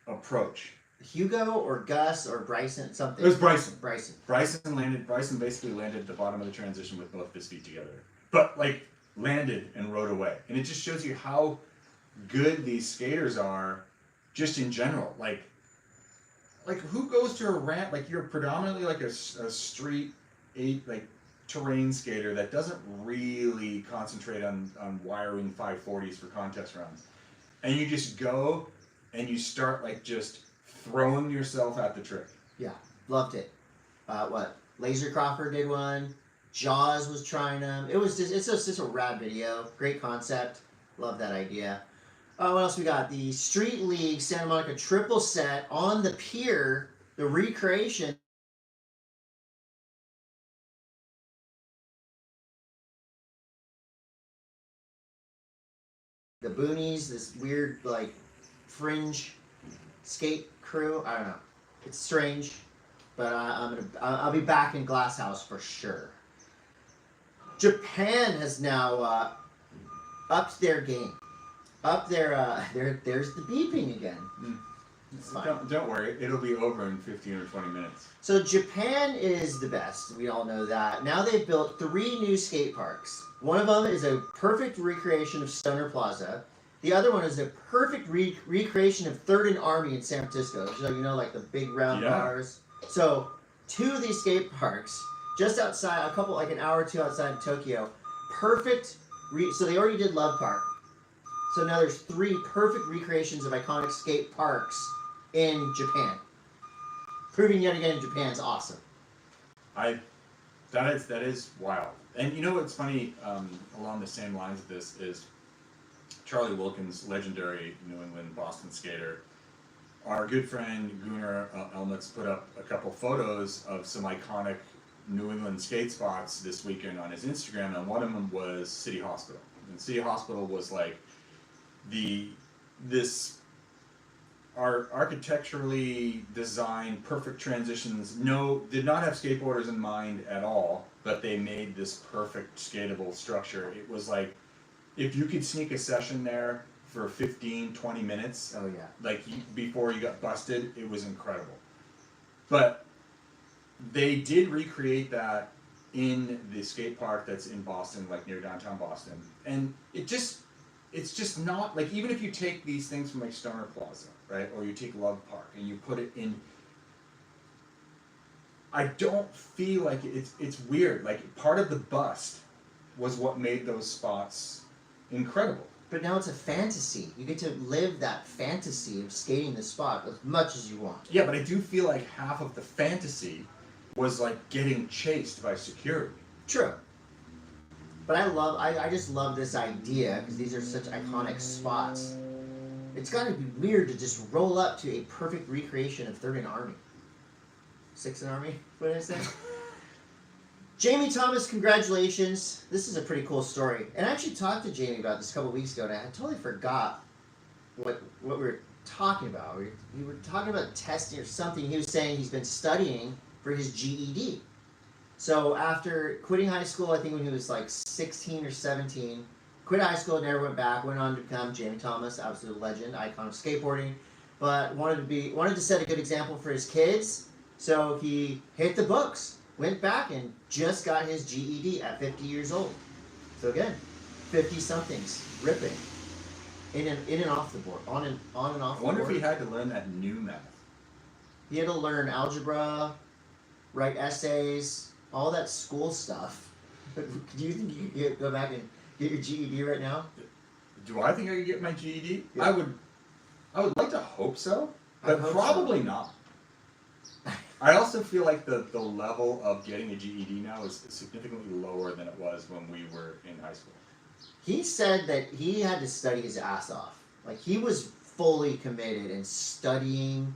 approach.
Hugo or Gus or Bryson, something.
It was Bryson.
Bryson
Basically landed at the bottom of the transition with both of his feet together. But like landed and rode away. And it just shows you how good these skaters are just in general. Like who goes to a ramp? Like you're predominantly like a street terrain skater that doesn't really concentrate on wiring 540s for contest runs. And you just go and you start like just throwing yourself at the trick.
Yeah, loved it. Laser Crawford did one. Jaws was trying them. It's just a rad video. Great concept. Love that idea. What else we got? The Street League Santa Monica triple set on the pier. The recreation. The Boonies, this weird like fringe skate crew. I don't know. It's strange, but I'll be back in Glass House for sure. Japan has now upped their game. There's the beeping again. It's fine.
Don't worry, it'll be over in 15 or 20 minutes.
So Japan is the best. We all know that. Now they've built 3 new skate parks. One of them is a perfect recreation of Stoner Plaza. The other one is a perfect recreation of 3rd and Army in San Francisco. So like the big round bars. So 2 of these skate parks, just outside, like an hour or 2 outside of Tokyo. Perfect. So they already did Love Park. So now there's 3 perfect recreations of iconic skate parks in Japan. Proving yet again Japan's awesome.
That is wild. And you know what's funny, along the same lines of this, is Charlie Wilkins, legendary New England Boston skater. Our good friend Gunnar Elmitz put up a couple photos of some iconic New England skate spots this weekend on his Instagram, and one of them was City Hospital. And City Hospital was like this architecturally designed perfect transitions. Did not have skateboarders in mind at all, but they made this perfect skatable structure. It was like if you could sneak a session there for 15-20 minutes,
oh yeah,
before you got busted, it was incredible. But they did recreate that in the skate park that's in Boston, like near downtown Boston, and it's just not like, even if you take these things from like Stoner Plaza, right, or you take Love Park and you put it in, I don't feel like it's weird. Like part of the bust was what made those spots incredible.
But now it's a fantasy. You get to live that fantasy of skating the spot as much as you want.
Yeah, but I do feel like half of the fantasy was like getting chased by security.
True. But I just love this idea because these are such iconic spots. It's got to be weird to just roll up to a perfect recreation of 3rd and Army. 6th and Army? What did I say? Jamie Thomas, congratulations. This is a pretty cool story. And I actually talked to Jamie about this a couple weeks ago, and I totally forgot what we were talking about. We were talking about testing or something. He was saying he's been studying for his GED. So after quitting high school, I think when he was like 16 or 17, quit high school, never went back, went on to become Jamie Thomas, absolute legend, icon of skateboarding, but wanted to set a good example for his kids. So he hit the books, went back and just got his GED at 50 years old. So again, 50-somethings, ripping. In and off the board, on and off the board.
I wonder if he had to learn that new math.
He had to learn algebra, write essays, all that school stuff. Do you think you could go back and get your GED right now?
Do I think I could get my GED?
Yeah.
I would like to hope so, but probably not. I also feel like the level of getting a GED now is significantly lower than it was when we were in high school.
He said that he had to study his ass off. Like, he was fully committed in studying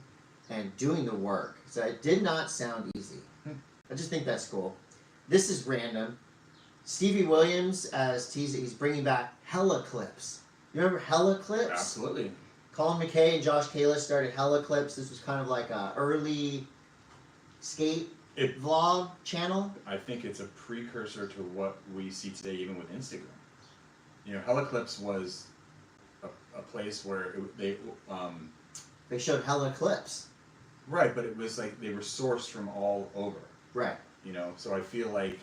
and doing the work. So it did not sound easy. I just think that's cool. This is random. Stevie Williams, as teasing, he's bringing back Hella Clips. You remember Hella Clips?
Absolutely.
Colin McKay and Josh Kalis started Hella Clips. This was kind of like a early skate vlog channel.
I think it's a precursor to what we see today, even with Instagram. You know, Hella Clips was a place where
they showed Hella Clips.
Right, but it was like they were sourced from all over.
Right.
You know, so I feel like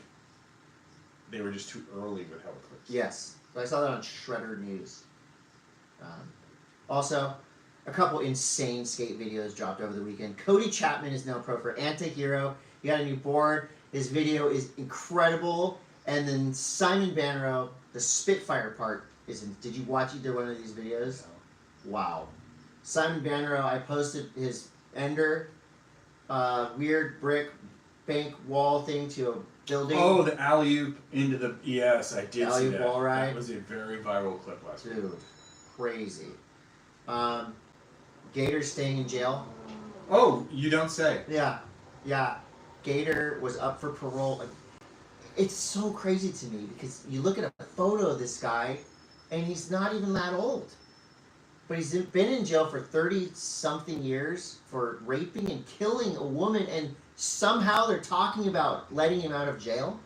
they were just too early with Hella Clips.
Yes. So I saw that on Shredder News. Also, a couple insane skate videos dropped over the weekend. Cody Chapman is now pro for Anti Hero. He got a new board. His video is incredible. And then Simon Bannerot, the Spitfire part, did you watch either one of these videos?
No.
Wow. Simon Bannerot, I posted his ender, weird brick bank wall thing to a building.
Oh, the alley-oop into the... Yes, I did see that.
Alley-oop wall ride.
That was a very viral clip last week.
Dude, crazy. Gator staying in jail.
Oh, you don't say.
Yeah. Gator was up for parole. It's so crazy to me because you look at a photo of this guy and he's not even that old. But he's been in jail for 30-something years for raping and killing a woman, and somehow they're talking about letting him out of jail.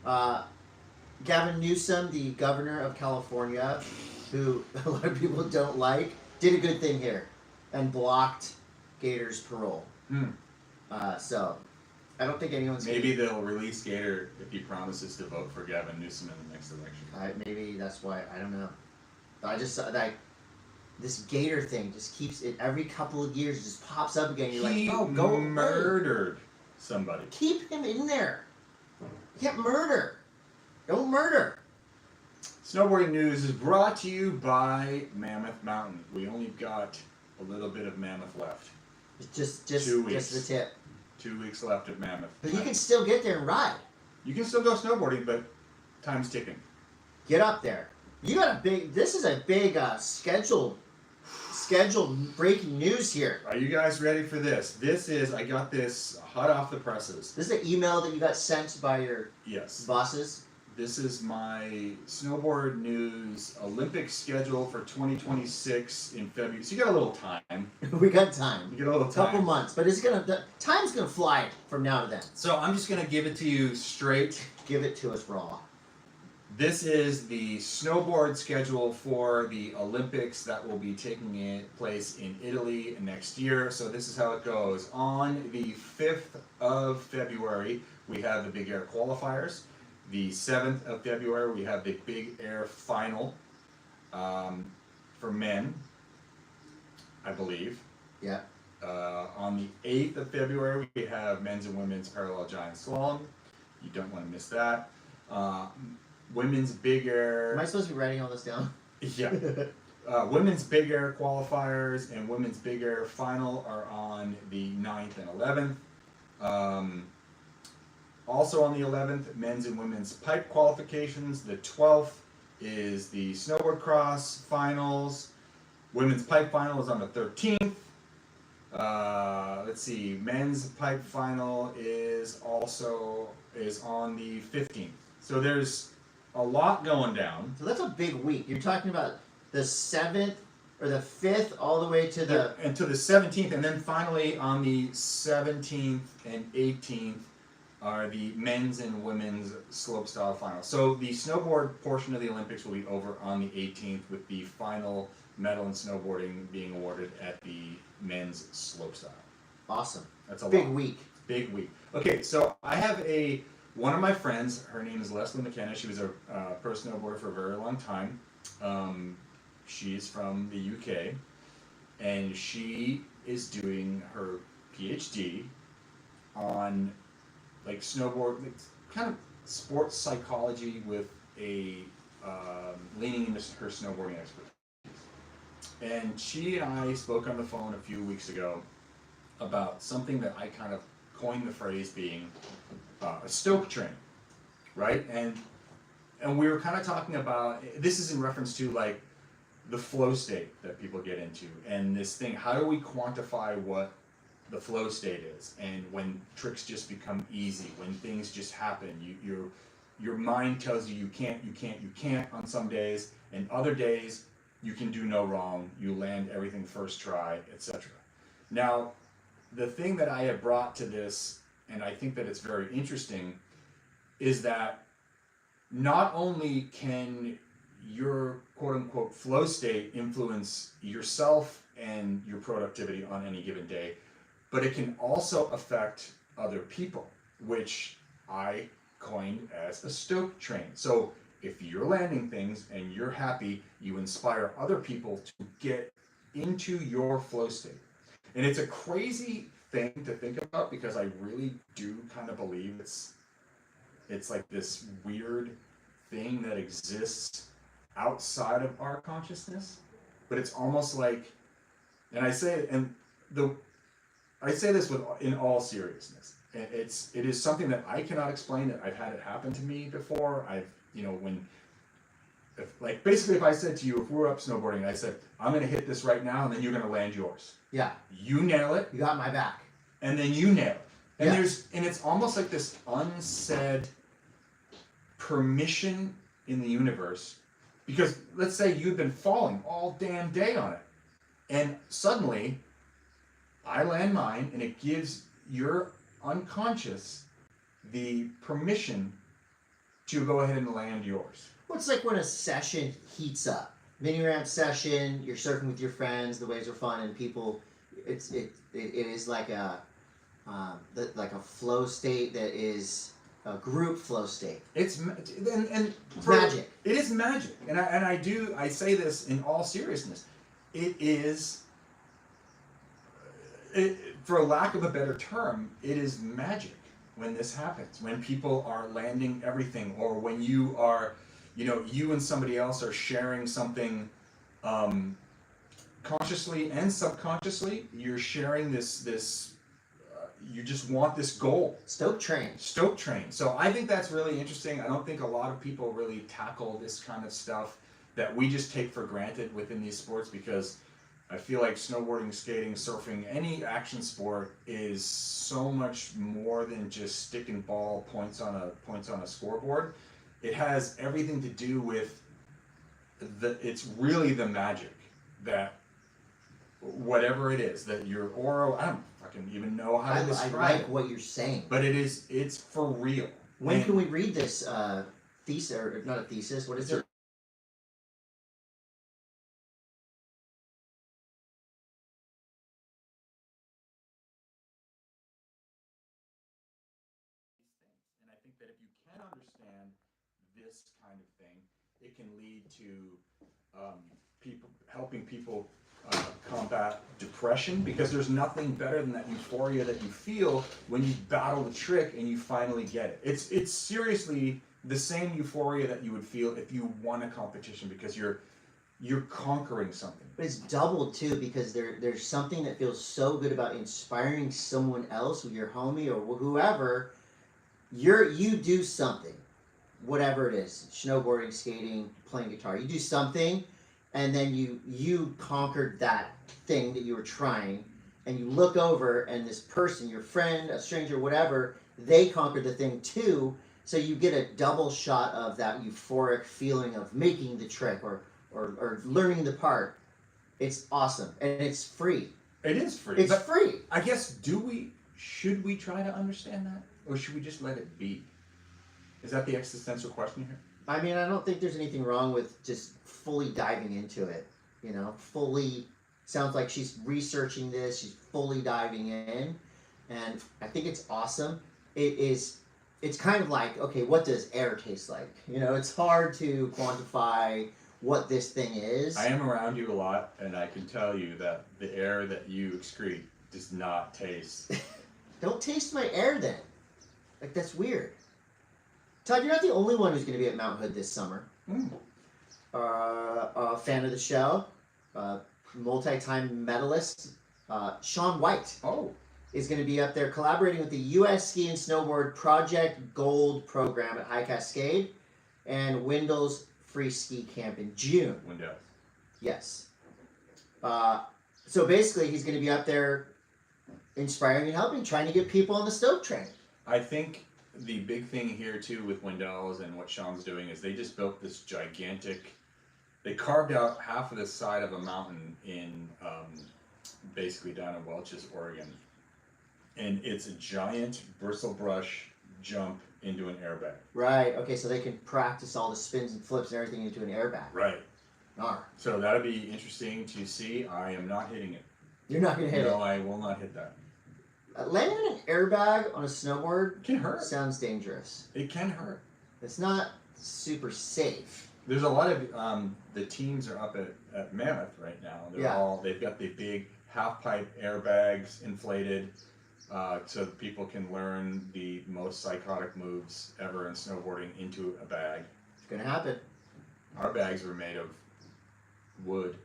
Gavin Newsom, the governor of California, who a lot of people don't like, did a good thing here and blocked Gator's parole. So I don't think anyone's...
Maybe they'll release Gator if he promises to vote for Gavin Newsom in the next election.
Maybe that's why. I don't know. I just saw that this Gator thing just keeps it every couple of years. It just pops up again. You're like, oh, go
murdered somebody.
Keep him in there. You can't murder. Don't murder.
Snowboarding news is brought to you by Mammoth Mountain. We only got a little bit of Mammoth left.
Just
2 weeks.
Just the tip.
2 weeks left of Mammoth.
But you can still get there and ride.
You can still go snowboarding, but time's ticking.
Get up there. You got a big... This is a big scheduled breaking news here.
Are you guys ready for this? I got this hot off the presses.
This is an email that you got sent by your bosses?
This is my snowboard news Olympic schedule for 2026 in February. So you got a little time.
We got time.
You get a little time.
Couple months, but time's gonna fly from now to then.
So I'm just gonna give it to you straight.
Give it to us raw.
This is the snowboard schedule for the Olympics that will be taking place in Italy next year. So this is how it goes. On the 5th of February, we have the Big Air qualifiers. The 7th of February, we have the Big Air final for men, I believe.
Yeah.
On the 8th of February, we have men's and women's parallel giant slalom. You don't want to miss that. Women's Big Air...
Am I supposed to be writing all this down?
Yeah. Women's Big Air qualifiers and women's Big Air final are on the 9th and 11th. Also on the 11th, men's and women's pipe qualifications. The 12th is the snowboard cross finals. Women's pipe final is on the 13th. Let's see, men's pipe final is on the 15th. So there's a lot going down.
So that's a big week. You're talking about the 7th or the 5th all the way to the...
And to the 17th, and then finally on the 17th and 18th are the men's and women's slopestyle finals. So the snowboard portion of the Olympics will be over on the 18th with the final medal in snowboarding being awarded at the men's slopestyle.
Awesome.
That's a
big
lot.
Week.
Big week. Okay, so I have one of my friends, her name is Leslie McKenna. She was a pro snowboarder for a very long time. She's from the UK, and she is doing her PhD on like snowboard, like, kind of sports psychology with a leaning into her snowboarding expertise. And she and I spoke on the phone a few weeks ago about something that I kind of coined the phrase being a stoke train, right? And we were kind of talking about, this is in reference to like the flow state that people get into, and this thing, how do we quantify what the flow state is, and when tricks just become easy, when things just happen, your mind tells you you can't on some days, and other days you can do no wrong, you land everything first try, etc. Now, the thing that I have brought to this, and I think that it's very interesting, is that not only can your quote-unquote flow state influence yourself and your productivity on any given day, but it can also affect other people, which I coined as a stoke train. So if you're landing things and you're happy, you inspire other people to get into your flow state. And it's a crazy thing to think about because I really do kind of believe it's like this weird thing that exists outside of our consciousness, but it's almost like, and I say this in all seriousness. It is something that I cannot explain. That I've had it happen to me before. Basically, if I said to you, if we were up snowboarding, and I said, I'm going to hit this right now, and then you're going to land yours.
Yeah.
You nail it.
You got my back.
And then you nail it. And
Yeah.
and it's almost like this unsaid permission in the universe, because let's say you've been falling all damn day on it, and suddenly I land mine, and it gives your unconscious the permission to go ahead and land yours.
Well, it's like when a session heats up. Mini ramp session, you're surfing with your friends, the waves are fun, and people, it is like a flow state that is a group flow state.
It's
magic.
It is magic, and I say this in all seriousness. It is, for lack of a better term, it is magic when this happens. When people are landing everything, or when you are, you and somebody else are sharing something, consciously and subconsciously, you're sharing this. You just want this goal. Stoke train. So I think that's really interesting. I don't think a lot of people really tackle this kind of stuff that we just take for granted within these sports, because I feel like snowboarding, skating, surfing, any action sport is so much more than just stick and ball points on a scoreboard. It has everything to do with it's really the magic that whatever it is that your aura, I don't fucking even know how to describe
I like
it.
what you're saying.
But it's for real.
When can we read this thesis, or not a thesis, what is it?
And I think that if you can understand this kind of thing, it can lead to helping people combat depression, because there's nothing better than that euphoria that you feel when you battle the trick and you finally get it. It's seriously the same euphoria that you would feel if you won a competition, because you're conquering something.
But it's doubled too, because there's something that feels so good about inspiring someone else, with your homie or whoever. You do something, whatever it is, snowboarding, skating, playing guitar. You do something, and then you conquered that thing that you were trying, and you look over, and this person, your friend, a stranger, whatever, they conquered the thing too. So you get a double shot of that euphoric feeling of making the trick or learning the part. It's awesome, and it's free.
It is free.
It's free.
I guess, should we try to understand that, or should we just let it be? Is that the existential question here?
I mean, I don't think there's anything wrong with just fully diving into it. Fully, sounds like she's researching this. She's fully diving in, and I think it's awesome. It's kind of like, okay, what does air taste like? It's hard to quantify what this thing is.
I am around you a lot, and I can tell you that the air that you excrete does not taste.
Don't taste my air then. Like, that's weird. Todd, you're not the only one who's going to be at Mount Hood this summer. A fan of the show, multi-time medalist, Shaun White. Is going to be up there collaborating with the U.S. Ski and Snowboard Project Gold program at High Cascade and Wendell's Free Ski Camp in June.
Wendell.
Yes. So basically, he's going to be up there inspiring and helping, trying to get people on the stoke train.
I think the big thing here too with Wendell's and what Shaun's doing is they just built this gigantic They carved out half of the side of a mountain in basically down in Welch's, Oregon, and it's a giant bristle brush jump into an airbag.
Right. Okay, so they can practice all the spins and flips and everything into an airbag.
Right.
Arr.
So that'll be interesting to see. I am not hitting it.
You're not gonna hit it.
No, I will not hit that.
Landing in an airbag on a snowboard
It can hurt.
sounds dangerous.
It can hurt.
It's not super safe.
There's a lot of the teams are up at Mammoth right now. They've got the big half pipe airbags inflated, so that people can learn the most psychotic moves ever in snowboarding into a bag.
It's gonna happen.
Our bags were made of wood.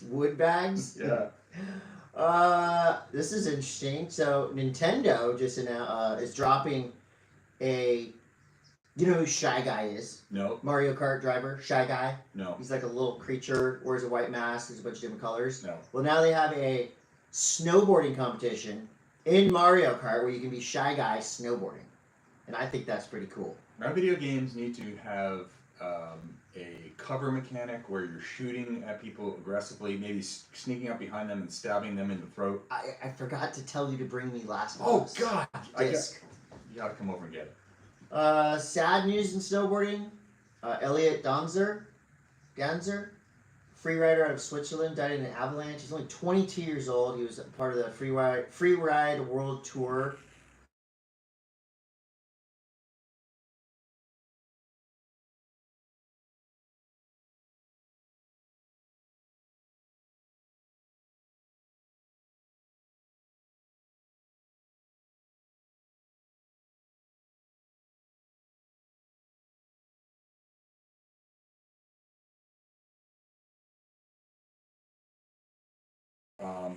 Wood bags.
Yeah.
This is interesting. So Nintendo just is dropping a. You know who Shy Guy is?
No.
Mario Kart driver, Shy Guy.
No.
He's like a little creature, wears a white mask, there's a bunch of different colors.
No.
Well, now they have a snowboarding competition in Mario Kart where you can be Shy Guy snowboarding. And I think that's pretty cool.
Our video games need to have a cover mechanic where you're shooting at people aggressively, maybe sneaking up behind them and stabbing them in the throat.
I forgot to tell you to bring me Last of
Oh,
Us
God!
disc.
You gotta come over and get it.
Sad news in snowboarding. Elliot Danzer, free rider out of Switzerland, died in an avalanche. He's only 22 years old. He was part of the free ride world tour.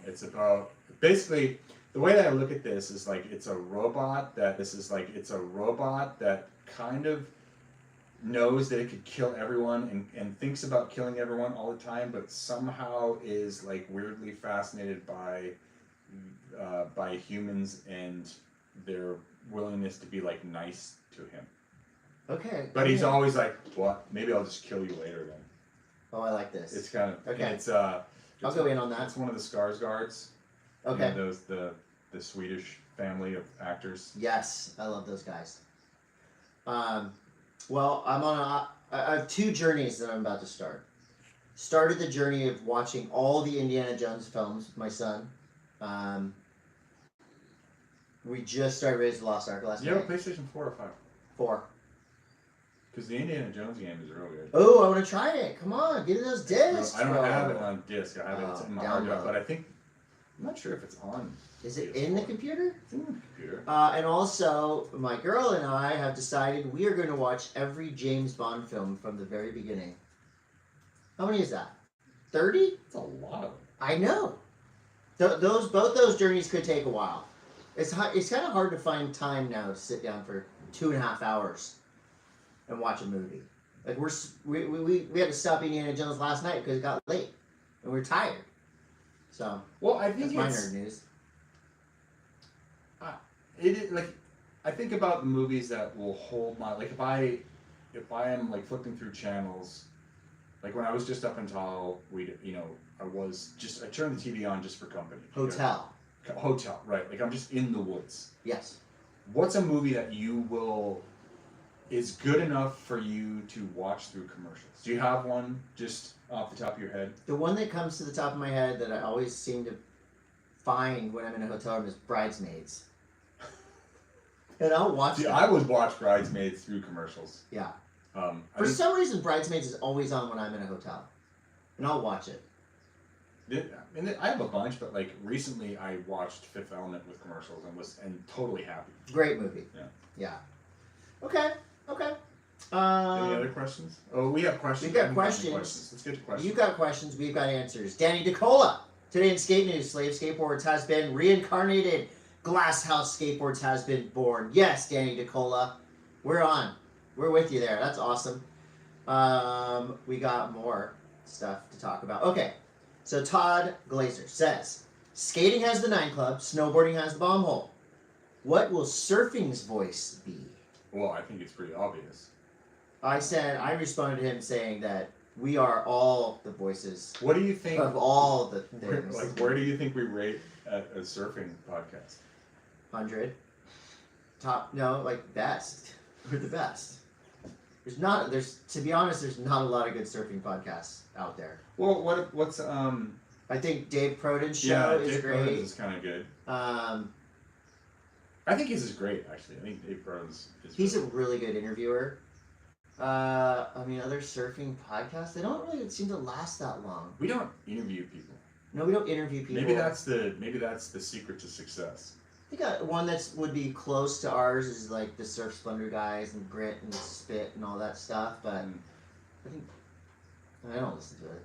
It's about basically the way that I look at this is like it's a robot that kind of knows that it could kill everyone and thinks about killing everyone all the time, but somehow is like weirdly fascinated by humans and their willingness to be like nice to him.
Okay.
But he's always like, "What? Maybe I'll just kill you later then."
Oh, I like this.
It's kind of
okay.
I'll
go in on that.
It's one of the Skarsgårds.
Okay.
You know, the Swedish family of actors.
Yes, I love those guys. Well, I have two journeys that I'm about to start. Started the journey of watching all the Indiana Jones films with my son. We just started Raiders of the Lost Ark last night.
You have a PlayStation 4 or 5?
4.
Because the Indiana Jones game is real good.
Oh, I want to try it. Come on, give me those discs.
I don't have it on disc. I have it in my hard drive,
download.
but I'm not sure if it's on.
Is it
PS4.
in the computer?
It's in the computer.
And also, my girl and I have decided we are going to watch every James Bond film from the very beginning. How many is that? 30?
It's a lot of them.
I know. Both those journeys could take a while. It's kind of hard to find time now to sit down for 2.5 hours and watch a movie. Like we had to stop Indiana Jones last night because it got late and we were tired. So
well, I think
that's my nerd news.
I think about movies that will hold my if I am like flipping through channels, like when I was just up until I turned the TV on just for company.
Hotel,
right? Like I'm just in the woods.
Yes.
What's a movie that is good enough for you to watch through commercials? Do you have one just off the top of your head?
The one that comes to the top of my head that I always seem to find when I'm in a hotel room is Bridesmaids. And I'll watch it.
I would watch Bridesmaids through commercials.
Yeah. For some reason, Bridesmaids is always on when I'm in a hotel. And I'll watch it.
I have a bunch, but like recently I watched Fifth Element with commercials and totally happy.
Great movie. Yeah. Okay.
Any other questions? Oh, we have questions.
We've got questions.
Let's get to questions.
You've got questions. We've got answers. Danny DeCola. Today in skate news, Slave Skateboards has been reincarnated. Glass House Skateboards has been born. Yes, Danny DeCola. We're on. We're with you there. That's awesome. We got more stuff to talk about. Okay. So Todd Glazer says, skating has the 9 club, snowboarding has the bomb hole. What will surfing's voice be?
Well, I think it's pretty obvious.
I responded to him saying that we are all the voices
What do you think
of all the
where,
things.
like, where do you think we rate at a surfing podcast?
100. Top, no, like best. We're the best. To be honest, there's not a lot of good surfing podcasts out there.
Well, what's
I think Dave Proden's show is
Dave
great.
Pavones is kind of good. I think his is great, actually. I think Dave Pavones is
He's a really good interviewer. Other surfing podcasts, they don't really seem to last that long.
We don't interview people.
No, we don't interview people.
Maybe that's the secret to success.
I think one that would be close to ours is like the Surf Splendor guys and Grit and Spit and all that stuff, but I don't listen to it.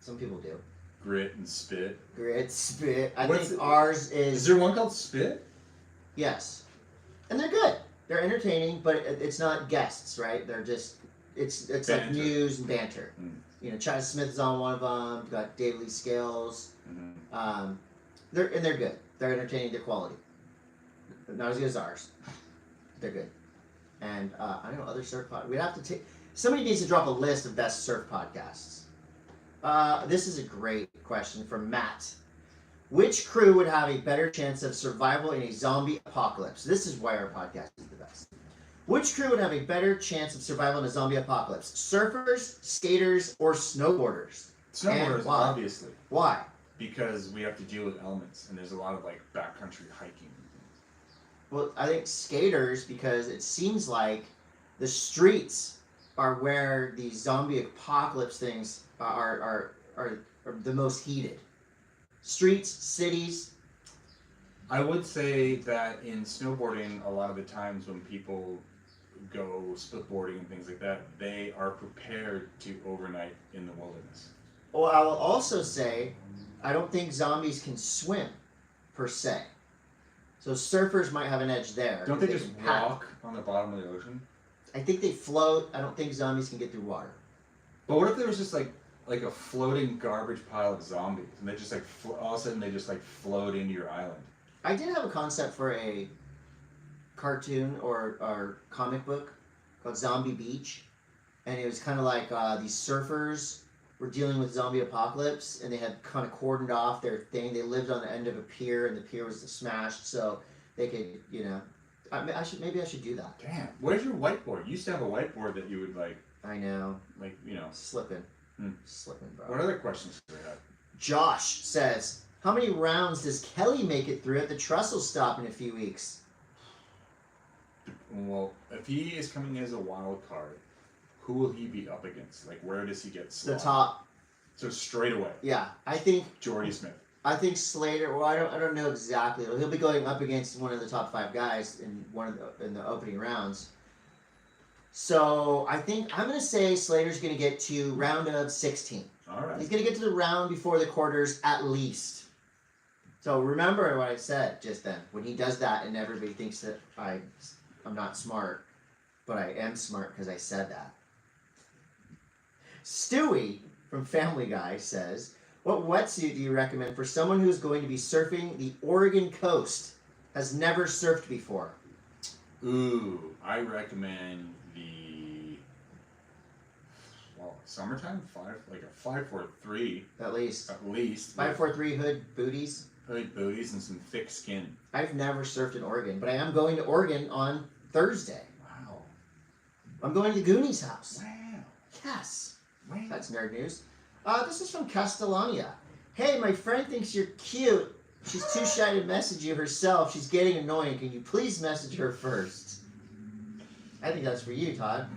Some people do.
Grit and Spit.
Grit, Spit. I think ours is...
Is there one called Spit?
Yes. And they're good. They're entertaining, but it's not guests, right? They're just... It's like news and banter. Mm. You know, Chad Smith is on one of them. You've got Dave Lee Scales. Mm-hmm. They're good. They're entertaining. They're quality. Not as good as ours. They're good. And I don't know, other surf podcasts. We'd have to take... Somebody needs to drop a list of best surf podcasts. This is a great question from Matt. Which crew would have a better chance of survival in a zombie apocalypse? This is why our podcast is the best. Which crew would have a better chance of survival in a zombie apocalypse? Surfers, skaters, or snowboarders?
Snowboarders, obviously.
Why?
Because we have to deal with elements, and there's a lot of like backcountry hiking and things.
Well, I think skaters, because it seems like the streets are where the zombie apocalypse things are the most heated. Streets, cities.
I would say that in snowboarding, a lot of the times when people go splitboarding and things like that, they are prepared to overnight in the wilderness.
Well, I will also say, I don't think zombies can swim, per se. So surfers might have an edge there.
Don't they just walk on the bottom of the ocean?
I think they float. I don't think zombies can get through water.
But what if there was just like a floating garbage pile of zombies, and they just like all of a sudden they just like float into your island?
I did have a concept for a cartoon or comic book called Zombie Beach, and it was kind of like these surfers were dealing with zombie apocalypse, and they had kind of cordoned off their thing. They lived on the end of a pier, and the pier was smashed, so they could, maybe I should do that.
Damn, where's your whiteboard? You used to have a whiteboard that you would like.
I know.
Slipping,
bro.
What other questions do we have?
Josh says, how many rounds does Kelly make it through at the Trestles stop in a few weeks?
Well, if he is coming as a wild card, who will he be up against? Like, where does he get slotted?
The top.
So straight away.
Yeah, I think
Jordy Smith.
I think Slater. Well, I don't know exactly. He'll be going up against one of the top 5 guys in the opening rounds. So I think I'm going to say Slater's going to get to round of 16.
All right.
He's going to get to the round before the quarters at least. So remember what I said just then. When he does that, and everybody thinks that I'm not smart, but I am smart because I said that. Stewie from Family Guy says, what wetsuit do you recommend for someone who is going to be surfing the Oregon coast, has never surfed before?
Ooh, I recommend summertime 543
at least 543 hood booties
and some thick skin.
I've never surfed in Oregon, but I am going to Oregon on Thursday.
Wow.
I'm going to the Goonies house.
Wow.
Yes.
Wow.
That's nerd news. This is from Castellania. Hey, my friend thinks you're cute. She's too shy to message you herself. She's getting annoying. Can you please message her first? I think that's for you, Todd.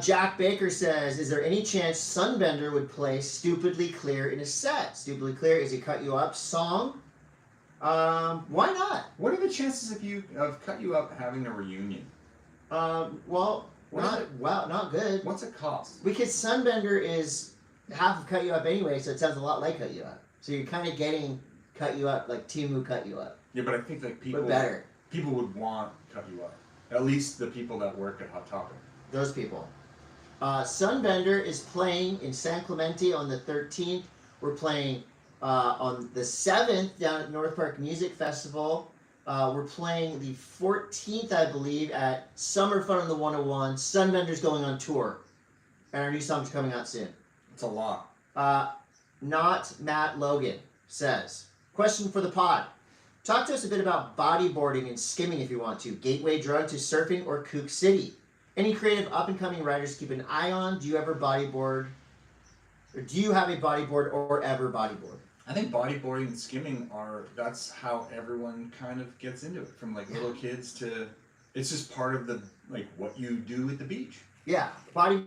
Jack Baker says, is there any chance Sunbender would play Stupidly Clear in a set? Stupidly Clear is a Cut You Up song. Why not?
What are the chances of Cut You Up having a reunion?
Not good.
What's it cost?
Because Sunbender is half of Cut You Up anyway, so it sounds a lot like Cut You Up. So you're kind of getting Cut You Up like Timu Cut You Up.
Yeah, but I think like people would want Cut You Up. At least the people that work at Hot Topic.
Those people. Sunbender is playing in San Clemente on the 13th. We're playing on the 7th down at North Park Music Festival. We're playing the 14th, I believe, at Summer Fun on the 101. Sunbender's going on tour. And our new song's coming out soon.
It's a lot.
Not Matt Logan says, question for the pod. Talk to us a bit about bodyboarding and skimming if you want to. Gateway drug to surfing or kook city. Any creative up-and-coming riders to keep an eye on? Do you ever bodyboard? Or do you have a bodyboard or ever bodyboard?
I think bodyboarding and skimming that's how everyone kind of gets into it. From like little kids to, it's just part of the, like what you do at the beach.
Yeah, body.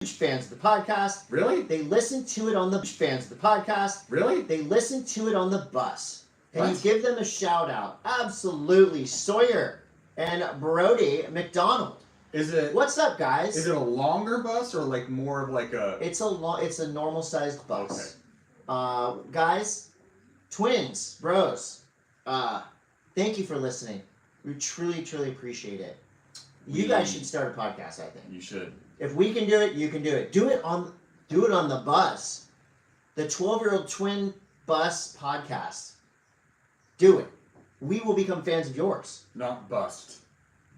Fans of the podcast.
Really?
They listen to it on the fans of the podcast.
Really?
They listen to it on the bus. Can
What?
you give them a shout out? Absolutely. Sawyer and Brody McDonald.
Is it?
What's up, guys?
Is it a longer bus or like more of like a?
It's a normal sized bus.
Okay.
Guys, twins, bros. Thank you for listening. We truly, truly appreciate it. You guys should start a podcast, I think.
You should.
If we can do it, you can do it. Do it on the bus. The 12-year-old twin bus podcast. Do it. We will become fans of yours.
Not bust.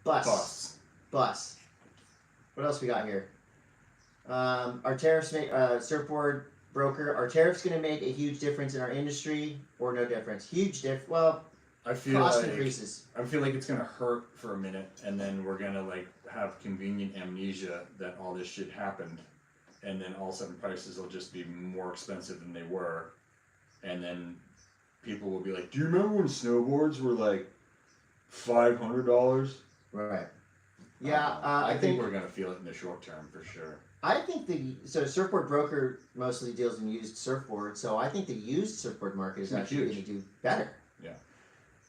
Bus. What else we got here? Our tariffs make surfboard broker. Are tariffs going to make a huge difference in our industry or no difference? Huge Well,
I feel
cost
like
increases.
I feel like it's gonna hurt for a minute, and then we're gonna like have convenient amnesia that all this shit happened, and then all of a sudden prices will just be more expensive than they were, and then people will be like, "Do you remember when snowboards were like $500?"
Right. Yeah,
I think we're gonna feel it in the short term for sure.
I think surfboard broker mostly deals in used surfboards, so I think the used surfboard market is
It's
actually
huge.
going to do better.
Yeah.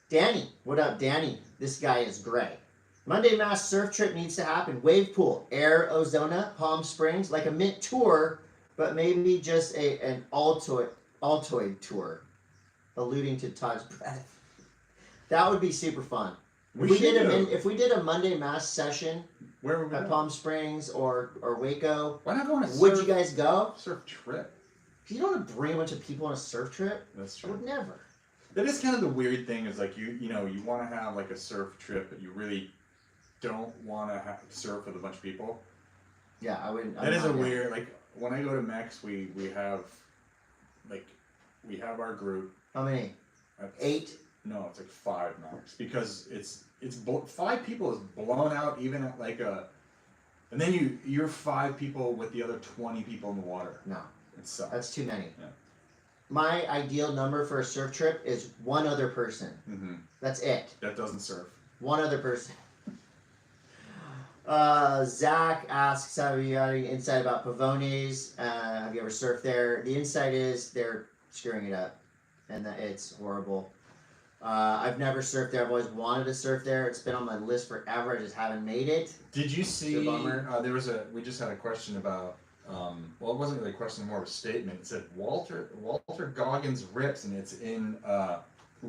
Danny, what up, Danny? This guy is gray. Monday M.A.S.S surf trip needs to happen. Wave pool, Air Ozona, Palm Springs, like a mint tour, but maybe just an Altoid tour, alluding to Todd's breath. That would be super fun. If we did a Monday M.A.S.S session
Where would we
at
go?
Palm Springs or Waco,
Why not go on a
would you guys go?
surf trip?
You don't want to bring a bunch of people on a surf trip.
That's
I
true.
would never.
That is kind of the weird thing is like you want to have like a surf trip, but you really don't want to surf with a bunch of people.
Yeah, I wouldn't.
That is a weird, like when I go to M.A.S.S, we have our group.
How many?
That's-
8?
No, it's like 5 max because it's 5 people is blown out even at like a, and then you're 5 people with the other 20 people in the water.
No,
It sucks.
that's too many.
Yeah.
My ideal number for a surf trip is one other person.
Mm-hmm.
That's it.
That doesn't surf.
One other person. Zach asks, have you got any insight about Pavones? Have you ever surfed there? The insight is they're screwing it up, and that it's horrible. I've never surfed there. I've always wanted to surf there. It's been on my list forever. I just haven't made it.
Did you see?
bummer.
We just had a question about. Well, it wasn't really a question, more of a statement. It said Walter Goggins rips, and it's in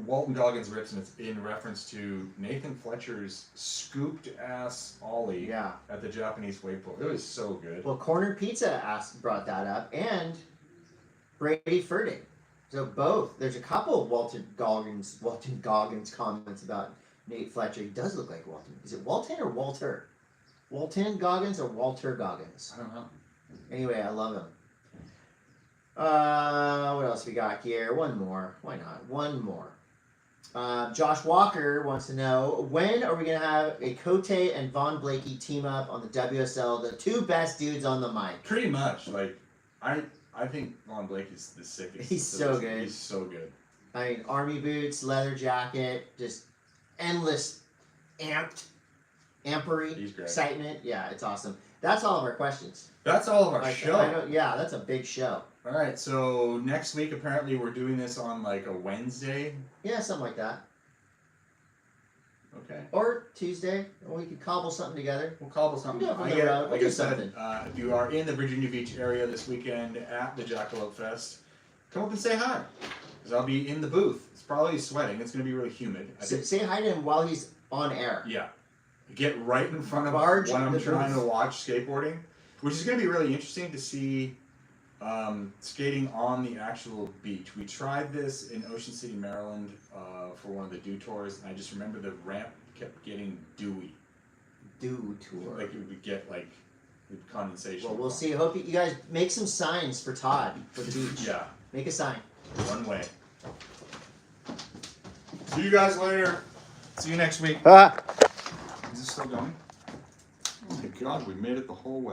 Walton Goggins rips, and it's in reference to Nathan Fletcher's scooped ass ollie
Yeah.
at the Japanese wave pool. It was so good.
Well, Corner Pizza brought that up, and Brady Furtick. So both. There's a couple of Walton Goggins comments about Nate Fletcher. He does look like Walton. Is it Walton or Walter? Walton Goggins or Walter Goggins?
I don't know.
Anyway, I love him. What else we got here? One more. Why not? One more. Josh Walker wants to know, when are we going to have a Coté and Von Blakey team up on the WSL, the 2 best dudes on the mic?
Pretty much. Like, I think Von Blake is the sickest.
He's so good.
He's so good.
I mean, army boots, leather jacket, just endless ampery,
He's great.
excitement. Yeah, it's awesome. That's all of our questions.
That's all of our
Like,
show.
yeah, that's a big show.
All right, so next week apparently we're doing this on like a Wednesday.
Yeah, something like that.
Okay.
Or Tuesday, and we could cobble something together.
We'll cobble something.
Yeah, from
I
the
get,
road. We'll
like
do
I said,
something.
if you are in the Virginia Beach area this weekend at the Jackalope Fest, come up and say hi. Because I'll be in the booth. It's probably sweating. It's going to be really humid.
Say hi to him while he's on air.
Yeah. Get right in front of
Barge
when I'm
the
trying
booth.
to watch skateboarding, which is going to be really interesting to see skating on the actual beach. We tried this in Ocean City, Maryland for one of the dew tours, and I just remember the ramp kept getting dewy.
Dew tour.
Like it would get like condensation.
Well, we'll see. I hope you guys make some signs for Todd for the beach.
Yeah.
Make a sign.
One way. See you guys later. See you next week. Is this still going? Oh my god, we made it the whole way.